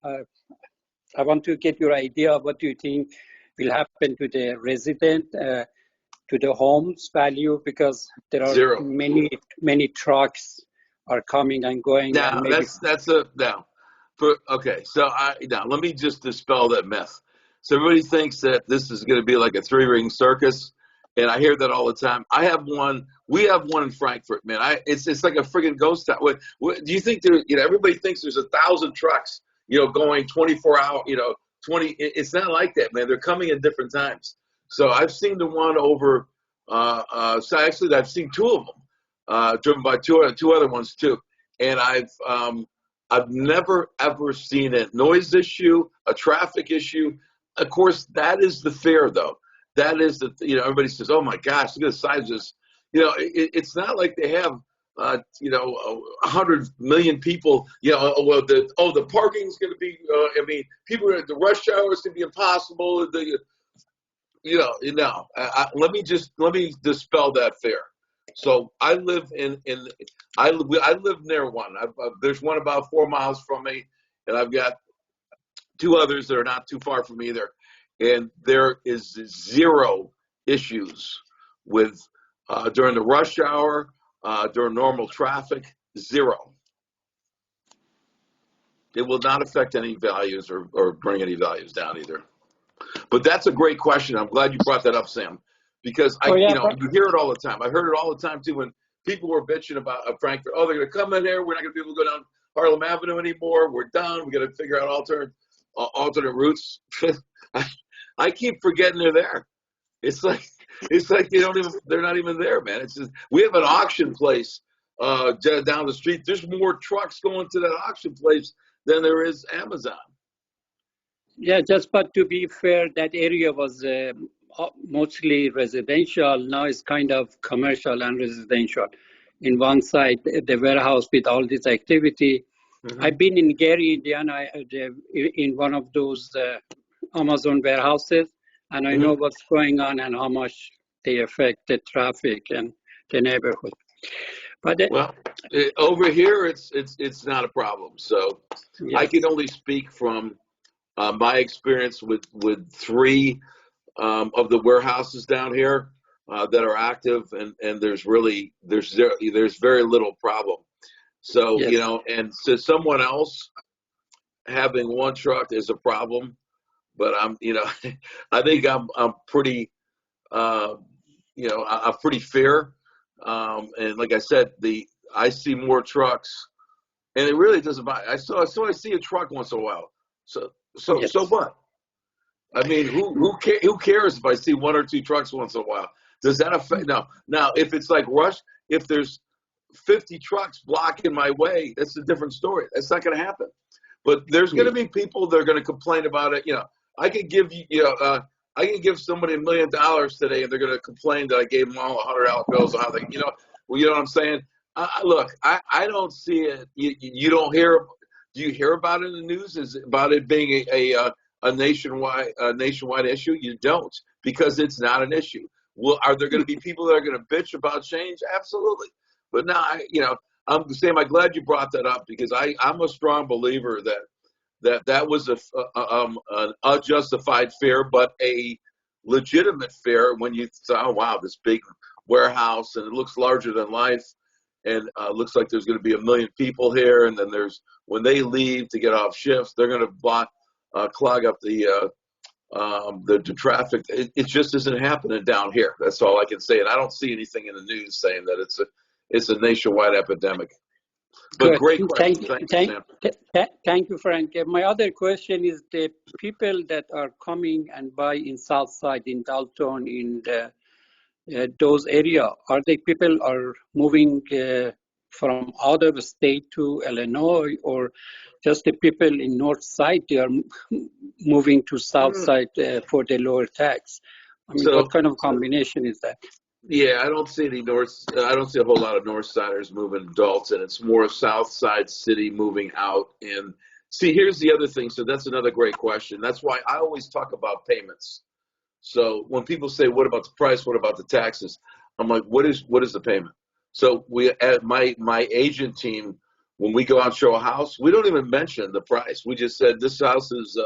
I want to get your idea of what you think will happen to the resident, to the home's value, because there are Zero. many trucks are coming and going. Now, and maybe now let me just dispel that myth. So everybody thinks that this is going to be like a three-ring circus, and I hear that all the time. I have one. We have one in Frankfurt, man. It's like a friggin' ghost town. What do you think there? You know, everybody thinks there's 1,000 trucks, you know, going 24 hours. You know, 20. It's not like that, man. They're coming in different times. So I've seen the one over. So actually, I've seen two of them, driven by two other ones too, and I've never ever seen a noise issue, a traffic issue. Of course, that is the fear, though. That is the, you know, everybody says, "Oh my gosh, look at the size of this." You know, it's not like they have, you know, 100 million people. You know, the parking's going to be. I mean, people at the rush hour is going to be impossible. Let me dispel that fear. So I live I live near one. There's one about 4 miles from me, and I've got two others that are not too far from either. And there is zero issues with during the rush hour, during normal traffic, zero. It will not affect any values or bring any values down either. But that's a great question. I'm glad you brought that up, Sam, because you hear it all the time. I heard it all the time too when people were bitching about Frankfurt. Oh, they're going to come in here. We're not going to be able to go down Harlem Avenue anymore. We're done. We got to figure out alternate routes. I keep forgetting they're there. It's like they're not even there, man. It's just we have an auction place down the street. There's more trucks going to that auction place than there is Amazon. Yeah, but to be fair, that area was mostly residential. Now it's kind of commercial and residential. In one side, the warehouse with all this activity. Mm-hmm. I've been in Gary, Indiana, in one of those Amazon warehouses, and I know what's going on and how much they affect the traffic and the neighborhood. But over here, it's not a problem. So yes. I can only speak from my experience with three of the warehouses down here that are active, and there's very little problem. So yes. You know, and to someone else having one truck is a problem, but I think I'm pretty I'm pretty fair, and like I said, I see more trucks, and it really doesn't matter. I see a truck once in a while. So yes. So what? I mean, who cares if I see one or two trucks once in a while? Does that affect? No. Now, if it's like rush, if there's 50 trucks blocking my way, that's a different story. That's not going to happen. But there's going to be people that are going to complain about it. You know, I could give I can give somebody $1 million today, and they're going to complain that I gave them all $100 bills. How they, you know what I'm saying? Look, I don't see it. You don't hear. Do you hear about it in the news? Is about it being a nationwide issue? You don't, because it's not an issue. Well, are there going to be people that are going to bitch about change? Absolutely. But now, Sam, I'm glad you brought that up because I'm a strong believer that was an unjustified fear, but a legitimate fear when you say, oh wow, this big warehouse and it looks larger than life, and looks like there's going to be 1 million people here, and then when they leave to get off shifts, they're going to clog up the traffic. It just isn't happening down here. That's all I can say, and I don't see anything in the news saying that it's a nationwide epidemic. But Good. great question. Thank you, Frank. My other question is the people that are coming and buy in South Side, in Dalton, in those area, are they people are moving from out of the state to Illinois, or just the people in North Side, they are moving to South Side for the lower tax? I mean, what kind of combination is that? Yeah, I don't see I don't see a whole lot of North Siders moving to Dalton. It's more South Side City moving out. And see, here's the other thing. So that's another great question. That's why I always talk about payments. So when people say, what about the price? What about the taxes? I'm like, what is the payment? So we, at my agent team, when we go out and show a house, we don't even mention the price. We just said, this house is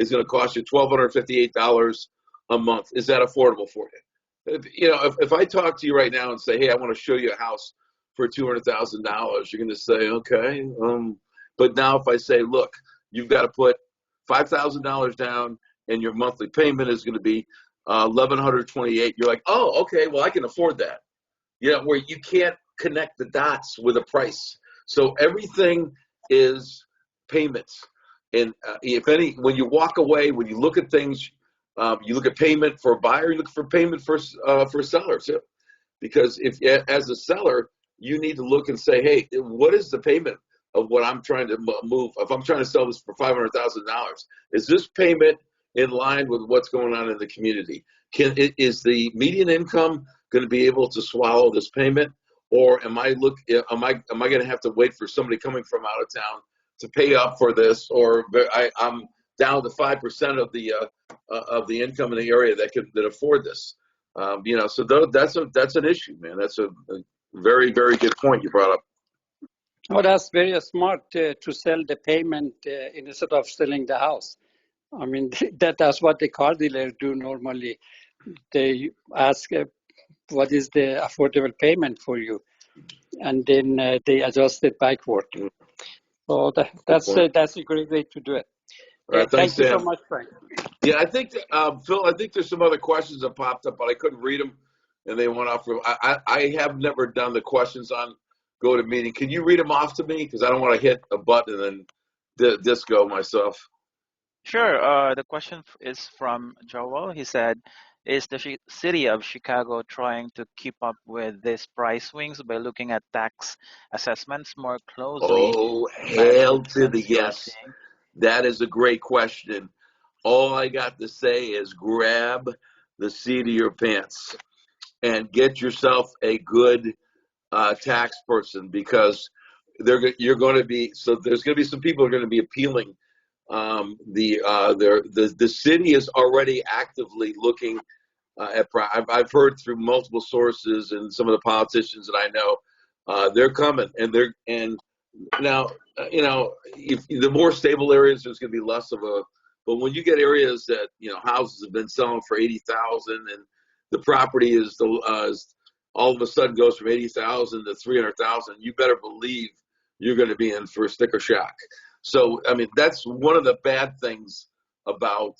going to cost you $1,258 a month. Is that affordable for you? If I talk to you right now and say, hey, I want to show you a house for $200,000, you're going to say, okay. But now if I say, look, you've got to put $5,000 down and your monthly payment is going to be $1,128, you're like, oh, okay, well, I can afford that. Where you can't connect the dots with a price. So everything is payments. And when you walk away, when you look at things, you look at payment for a buyer, you look for payment for a seller too. Because if as a seller, you need to look and say, hey, what is the payment of what I'm trying to move? If I'm trying to sell this for $500,000, is this payment in line with what's going on in the community? Is the median income going to be able to swallow this payment, or am I going to have to wait for somebody coming from out of town to pay up for this, or I'm down to 5% of the income in the area that afford this? So that's an issue, man. That's a very, very good point you brought up. Oh, that's very smart to sell the payment instead of selling the house. I mean, that's what the car dealers do normally. They ask, what is the affordable payment for you? And then they adjust it backward. So that's a great way to do it. All right, thanks, thank you Sam. so much, Frank. Yeah, I think, Phil, I think there's some other questions that popped up, but I couldn't read them, and they went off. I have never done the questions on GoToMeeting. Can you read them off to me? Because I don't want to hit a button and then disco myself. Sure. The question is from Joel. He said, is the city of Chicago trying to keep up with these price swings by looking at tax assessments more closely? Oh, hail to the yes. That is a great question. All I got to say is grab the seat of your pants and get yourself a good tax person, because you're going to be, so there's going to be some people who are going to be appealing. The city is already actively looking at. I've heard through multiple sources and some of the politicians that I know, they're coming, and now if the more stable areas, there's going to be less of a. But when you get areas that houses have been selling for $80,000 and the property is all of a sudden goes from $80,000 to $300,000, you better believe you're going to be in for a sticker shock. So, I mean, that's one of the bad things about,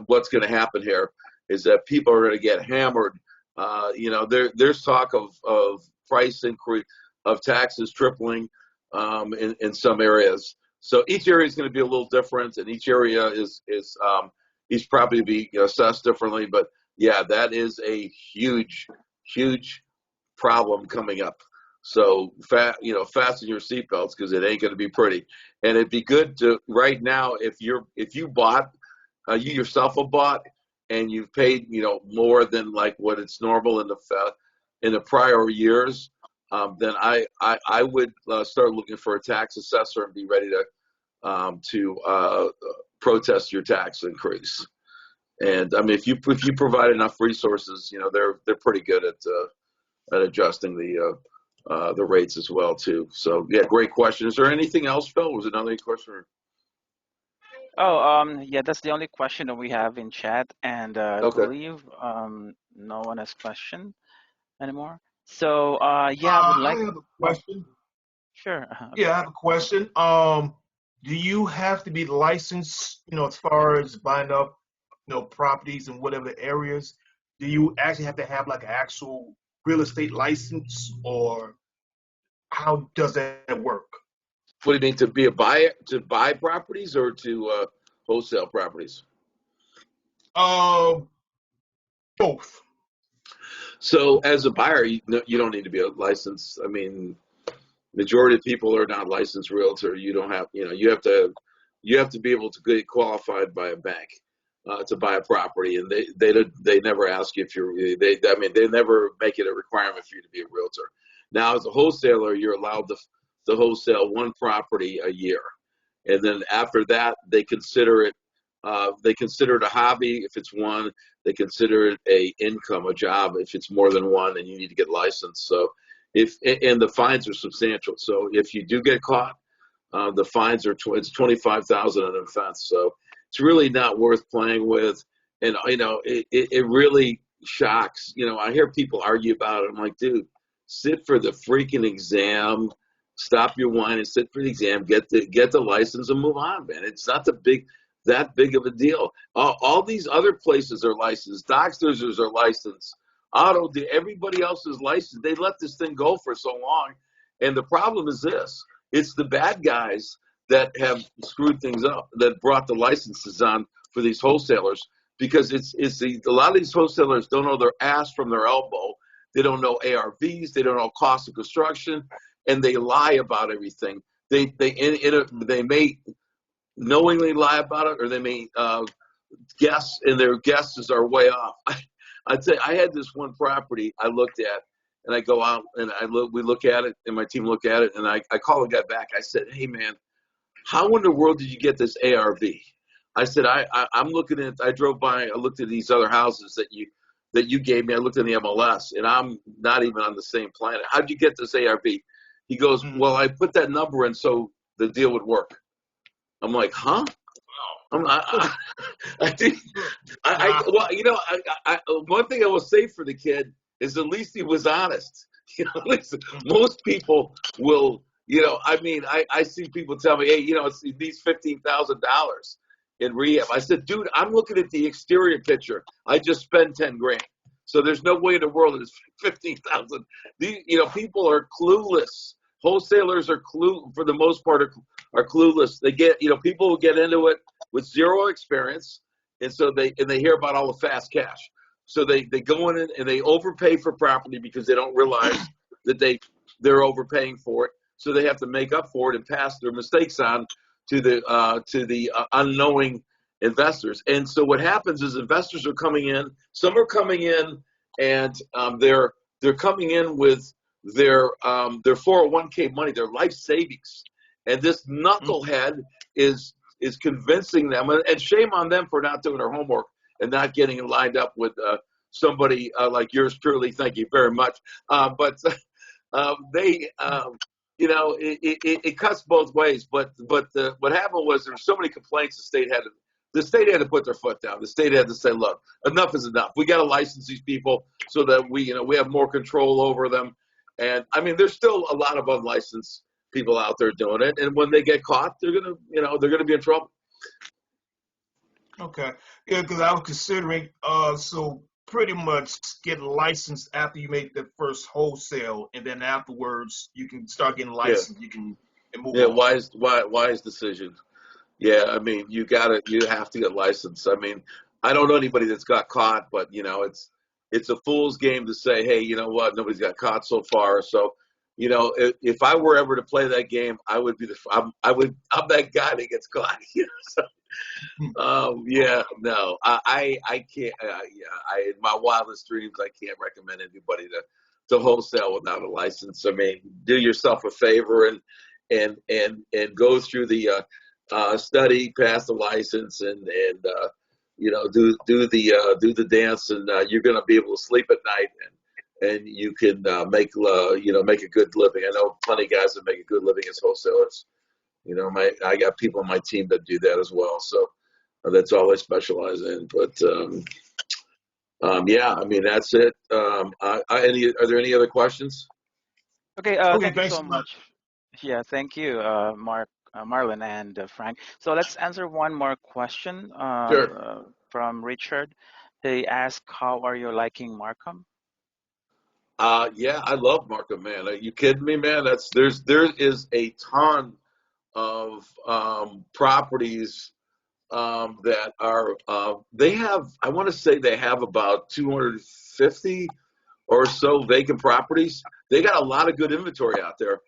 what's going to happen here is that people are going to get hammered. There's talk of price increase, of taxes tripling in some areas. So each area is going to be a little different, and each area is probably be assessed differently. But yeah, that is a huge, huge problem coming up. So fasten your seatbelts, because it ain't going to be pretty. And it'd be good to right now, if you bought, you yourself have bought, and you've paid more than like what it's normal in the prior years, then I would start looking for a tax assessor and be ready to protest your tax increase. And I mean, if you provide enough resources, they're pretty good at adjusting the rates as well too. So yeah, great question. Is there anything else, Phil? Was another question? Oh, yeah, that's the only question that we have in chat, and I Okay. believe no one has question anymore. So, yeah, I would I like. have a Oh, question. sure. Yeah, Okay. I have a question. Do you have to be licensed, as far as buying up, properties in whatever areas? Do you actually have to have like an actual real estate license, or how does that work? What do you mean, to be a buyer, to buy properties, or to wholesale properties? Um, Both. So as a buyer, you don't need to be a licensed. I mean, majority of people are not licensed realtor. You don't have, you have to be able to get qualified by a bank to buy a property, and they never ask you if you're I mean, they never make it a requirement for you to be a realtor. Now, as a wholesaler, you're allowed to wholesale one property a year, and then after that, they consider it a hobby if it's one. They consider it a income, a job if it's more than one, and you need to get licensed. So if and the fines are substantial. So if you do get caught, the fines are it's 25,000 an offense. So it's really not worth playing with. And it really shocks. I hear people argue about it. I'm like, dude, sit for the freaking exam. Stop your whine and sit for the exam. Get the license and move on, man. It's not that big of a deal. All these other places are licensed. Doctors are licensed. Everybody else is licensed. They let this thing go for so long. And the problem is this: it's the bad guys that have screwed things up, that brought the licenses on for these wholesalers, because a lot of these wholesalers don't know their ass from their elbow. They don't know ARVs. They don't know cost of construction, and they lie about everything. They may knowingly lie about it, or they may guess, and their guesses are way off. I'd say I had this one property I looked at, and I go out and we look at it, and my team look at it, and I call the guy back. I said, "Hey man, how in the world did you get this ARV?" I said, I'm looking at. I drove by. I looked at these other houses that you gave me. I looked in the MLS, and I'm not even on the same planet. How'd you get this ARV? He goes, Mm. "Well, I put that number in so the deal would work." I'm like, "Huh?" I think Nah. well, one thing I will say for the kid is at least he was honest. At least most people will, I mean, I see people tell me, hey, it's these $15,000 in rehab. I said, dude, I'm looking at the exterior picture. I just spent 10 grand. So there's no way in the world that it's 15,000. People are clueless. Wholesalers for the most part, are clueless. They people will get into it with zero experience, and so they hear about all the fast cash. So they go in and they overpay for property because they don't realize that they're overpaying for it. So they have to make up for it and pass their mistakes on to the unknowing investors. And so what happens is investors are coming in. Some are coming in, and they're coming in with their 401k money, their life savings, and this knucklehead is convincing them, and shame on them for not doing their homework and not getting lined up with somebody like yours truly. Thank you very much. But it cuts both ways. But what happened was there were so many complaints. The state had to put their foot down. The state had to say, look, enough is enough. We got to license these people so that we have more control over them. And I mean, there's still a lot of unlicensed people out there doing it, and when they get caught, they're gonna be in trouble. Okay. Yeah, because I was considering, so pretty much get licensed after you make the first wholesale, and then afterwards you can start getting Yeah, licensed. You can and move yeah. on. Wise decision. Yeah, I mean, you have to get licensed. I mean, I don't know anybody that's got caught, but it's a fool's game to say, hey, you know what, nobody's got caught so far. So, if I were ever to play that game, I would be I'm that guy that gets caught. So, yeah, no, I can't. Yeah, in my wildest dreams, I can't recommend anybody to wholesale without a license. I mean, do yourself a favor and go through the study, pass the license, and do the dance, and you're going to be able to sleep at night and you can make make a good living. I know plenty of guys that make a good living as wholesalers. I got people on my team that do that as well. So that's all I specialize in. But yeah, I mean that's it. Are there any other questions? Okay, Okay, thank you thanks so so much. much. Yeah, thank you, Marlon, and Frank. So let's answer one more question Sure. from Richard. He asked, "How are you liking Markham?" Yeah, I love Markham, man. Are you kidding me, man? There is a ton of properties that are they have. I want to say they have about 250 or so vacant properties. They got a lot of good inventory out there,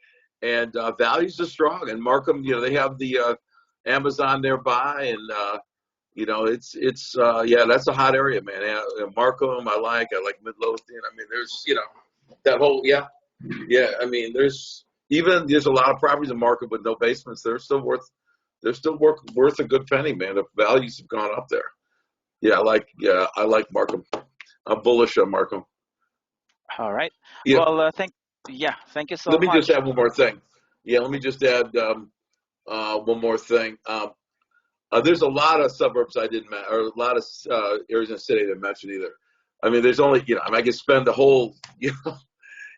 and values are strong. And Markham, they have the Amazon nearby, and it's yeah, that's a hot area, man. Markham, I like Midlothian. I mean, there's that whole yeah. I mean, there's a lot of properties in Markham with no basements. They're still worth a good penny, man. The values have gone up there. I like Markham. I'm bullish on Markham. All right. Yeah. Well, thank you so Let me just much. add one more thing. Yeah, let me just add one more thing. There's a lot of suburbs I didn't mention, or a lot of areas in the city I didn't mention either. I mean, there's only, I mean, I could spend the whole,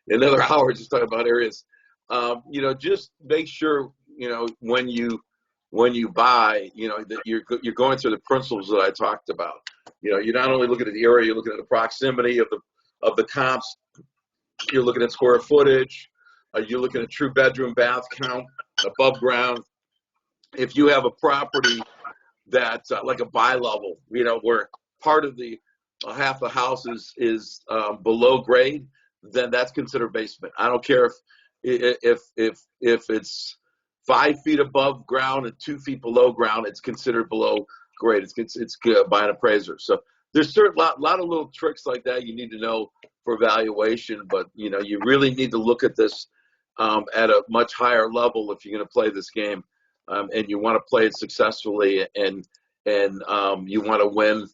another hour just talking about areas. Just make sure, when you buy, that you're going through the principles that I talked about. You're not only looking at the area, you're looking at the proximity of the comps. You're looking at square footage. You're looking at true bedroom bath count above ground. If you have a property that's like a bi-level, where part of the half the house is below grade, then that's considered basement. I don't care if it's 5 feet above ground and 2 feet below ground, it's considered below grade. It's by an appraiser. So there's certain lot of little tricks like that you need to know for valuation, but you really need to look at this at a much higher level if you're going to play this game, and you want to play it successfully, and you want to win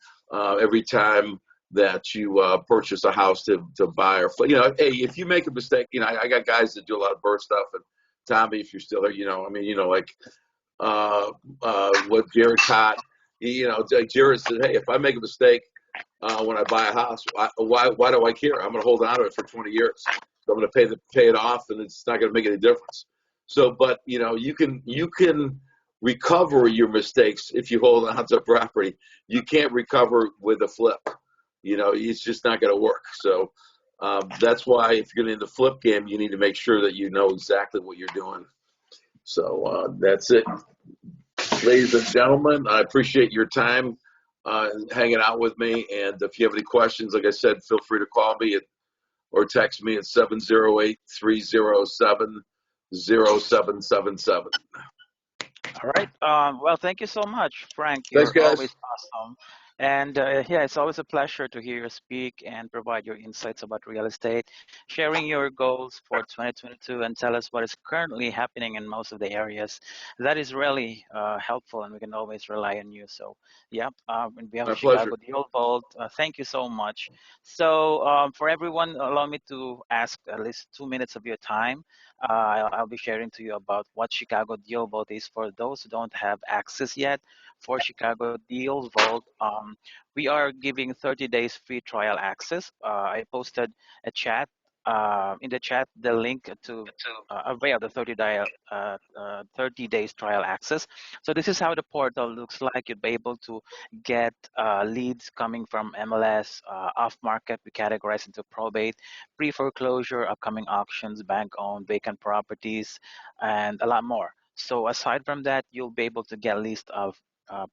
every time that you purchase a house to buy or hey, if you make a mistake, I got guys that do a lot of bird stuff, and Tommy, if you're still there, I mean, like what Jared caught, Jared said, hey, if I make a mistake when I buy a house, why do I care? I'm going to hold on to it for 20 years. So I'm going to pay it off, and it's not going to make any difference. So, but you can recover your mistakes if you hold on to a property. You can't recover with a flip. It's just not going to work. So that's why if you're in the flip game, you need to make sure that you know exactly what you're doing. So that's it, ladies and gentlemen. I appreciate your time hanging out with me. And if you have any questions, like I said, feel free to call me or text me at 708-307-0777. All right. Well, thank you so much, Frank. Thanks, You're guys. always awesome. And yeah, it's always a pleasure to hear you speak and provide your insights about real estate, sharing your goals for 2022, and tell us what is currently happening in most of the areas. That is really helpful, and we can always rely on you. So, yeah, on behalf My of pleasure. Chicago DealVault, thank you so much. So, for everyone, allow me to ask at least 2 minutes of your time. I'll be sharing to you about what Chicago DealVault is for those who don't have access yet. For Chicago DealVault, we are giving 30 days free trial access. I posted a chat in the chat the link to avail the 30 days trial access. So this is how the portal looks like. You'll be able to get leads coming from MLS, off market. We categorize into probate, pre-foreclosure, upcoming auctions, bank-owned, vacant properties, and a lot more. So aside from that, you'll be able to get a list of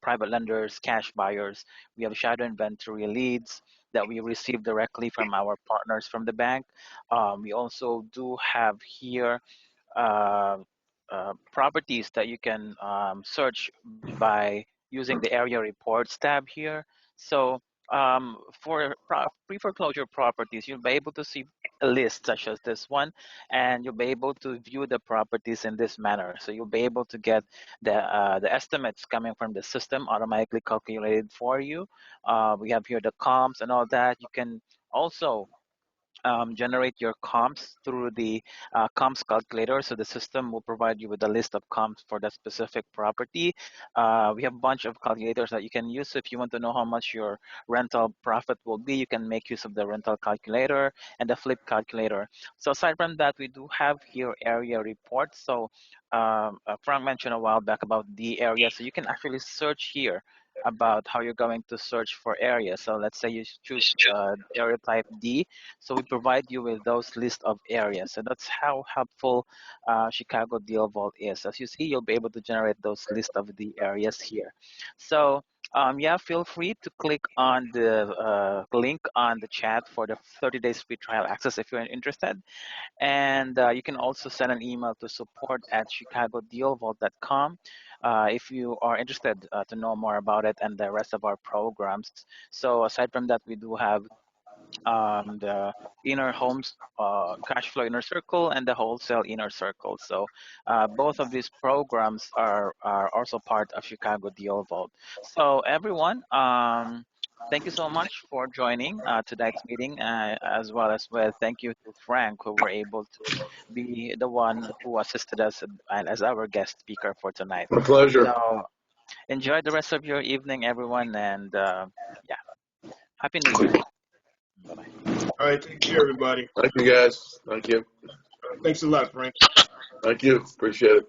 private lenders, cash buyers. We have shadow inventory leads that we receive directly from our partners from the bank. We also do have here uh, properties that you can search by using the area reports tab here. So for pre-foreclosure properties, you'll be able to see a list such as this one, and you'll be able to view the properties in this manner. So you'll be able to get the estimates coming from the system automatically calculated for you. We have here the comps and all that. You can also generate your comps through the comps calculator. So the system will provide you with a list of comps for that specific property. We have a bunch of calculators that you can use. So if you want to know how much your rental profit will be, you can make use of the rental calculator and the flip calculator. So aside from that, we do have here area reports. So Frank mentioned a while back about the area. So you can actually search here about how you're going to search for areas. So let's say you choose area type D. So we provide you with those list of areas. So that's how helpful Chicago Deal Vault is. As you see, you'll be able to generate those list of the areas here. So yeah, feel free to click on the link on the chat for the 30 days free trial access if you're interested. And you can also send an email to support@chicagodealvault.com if you are interested to know more about it and the rest of our programs. So aside from that, we do have the inner homes cash flow inner circle and the wholesale inner circle. So both of these programs are also part of Chicago Deal Vault. So everyone, thank you so much for joining tonight's meeting, as well as thank you to Frank, who were able to be the one who assisted us and as our guest speaker for tonight. A pleasure. So enjoy the rest of your evening, everyone, and yeah, Happy New Year. Bye bye. All right, take care, everybody. Thank you, guys. Thank you. Thanks a lot, Frank. Thank you. Appreciate it.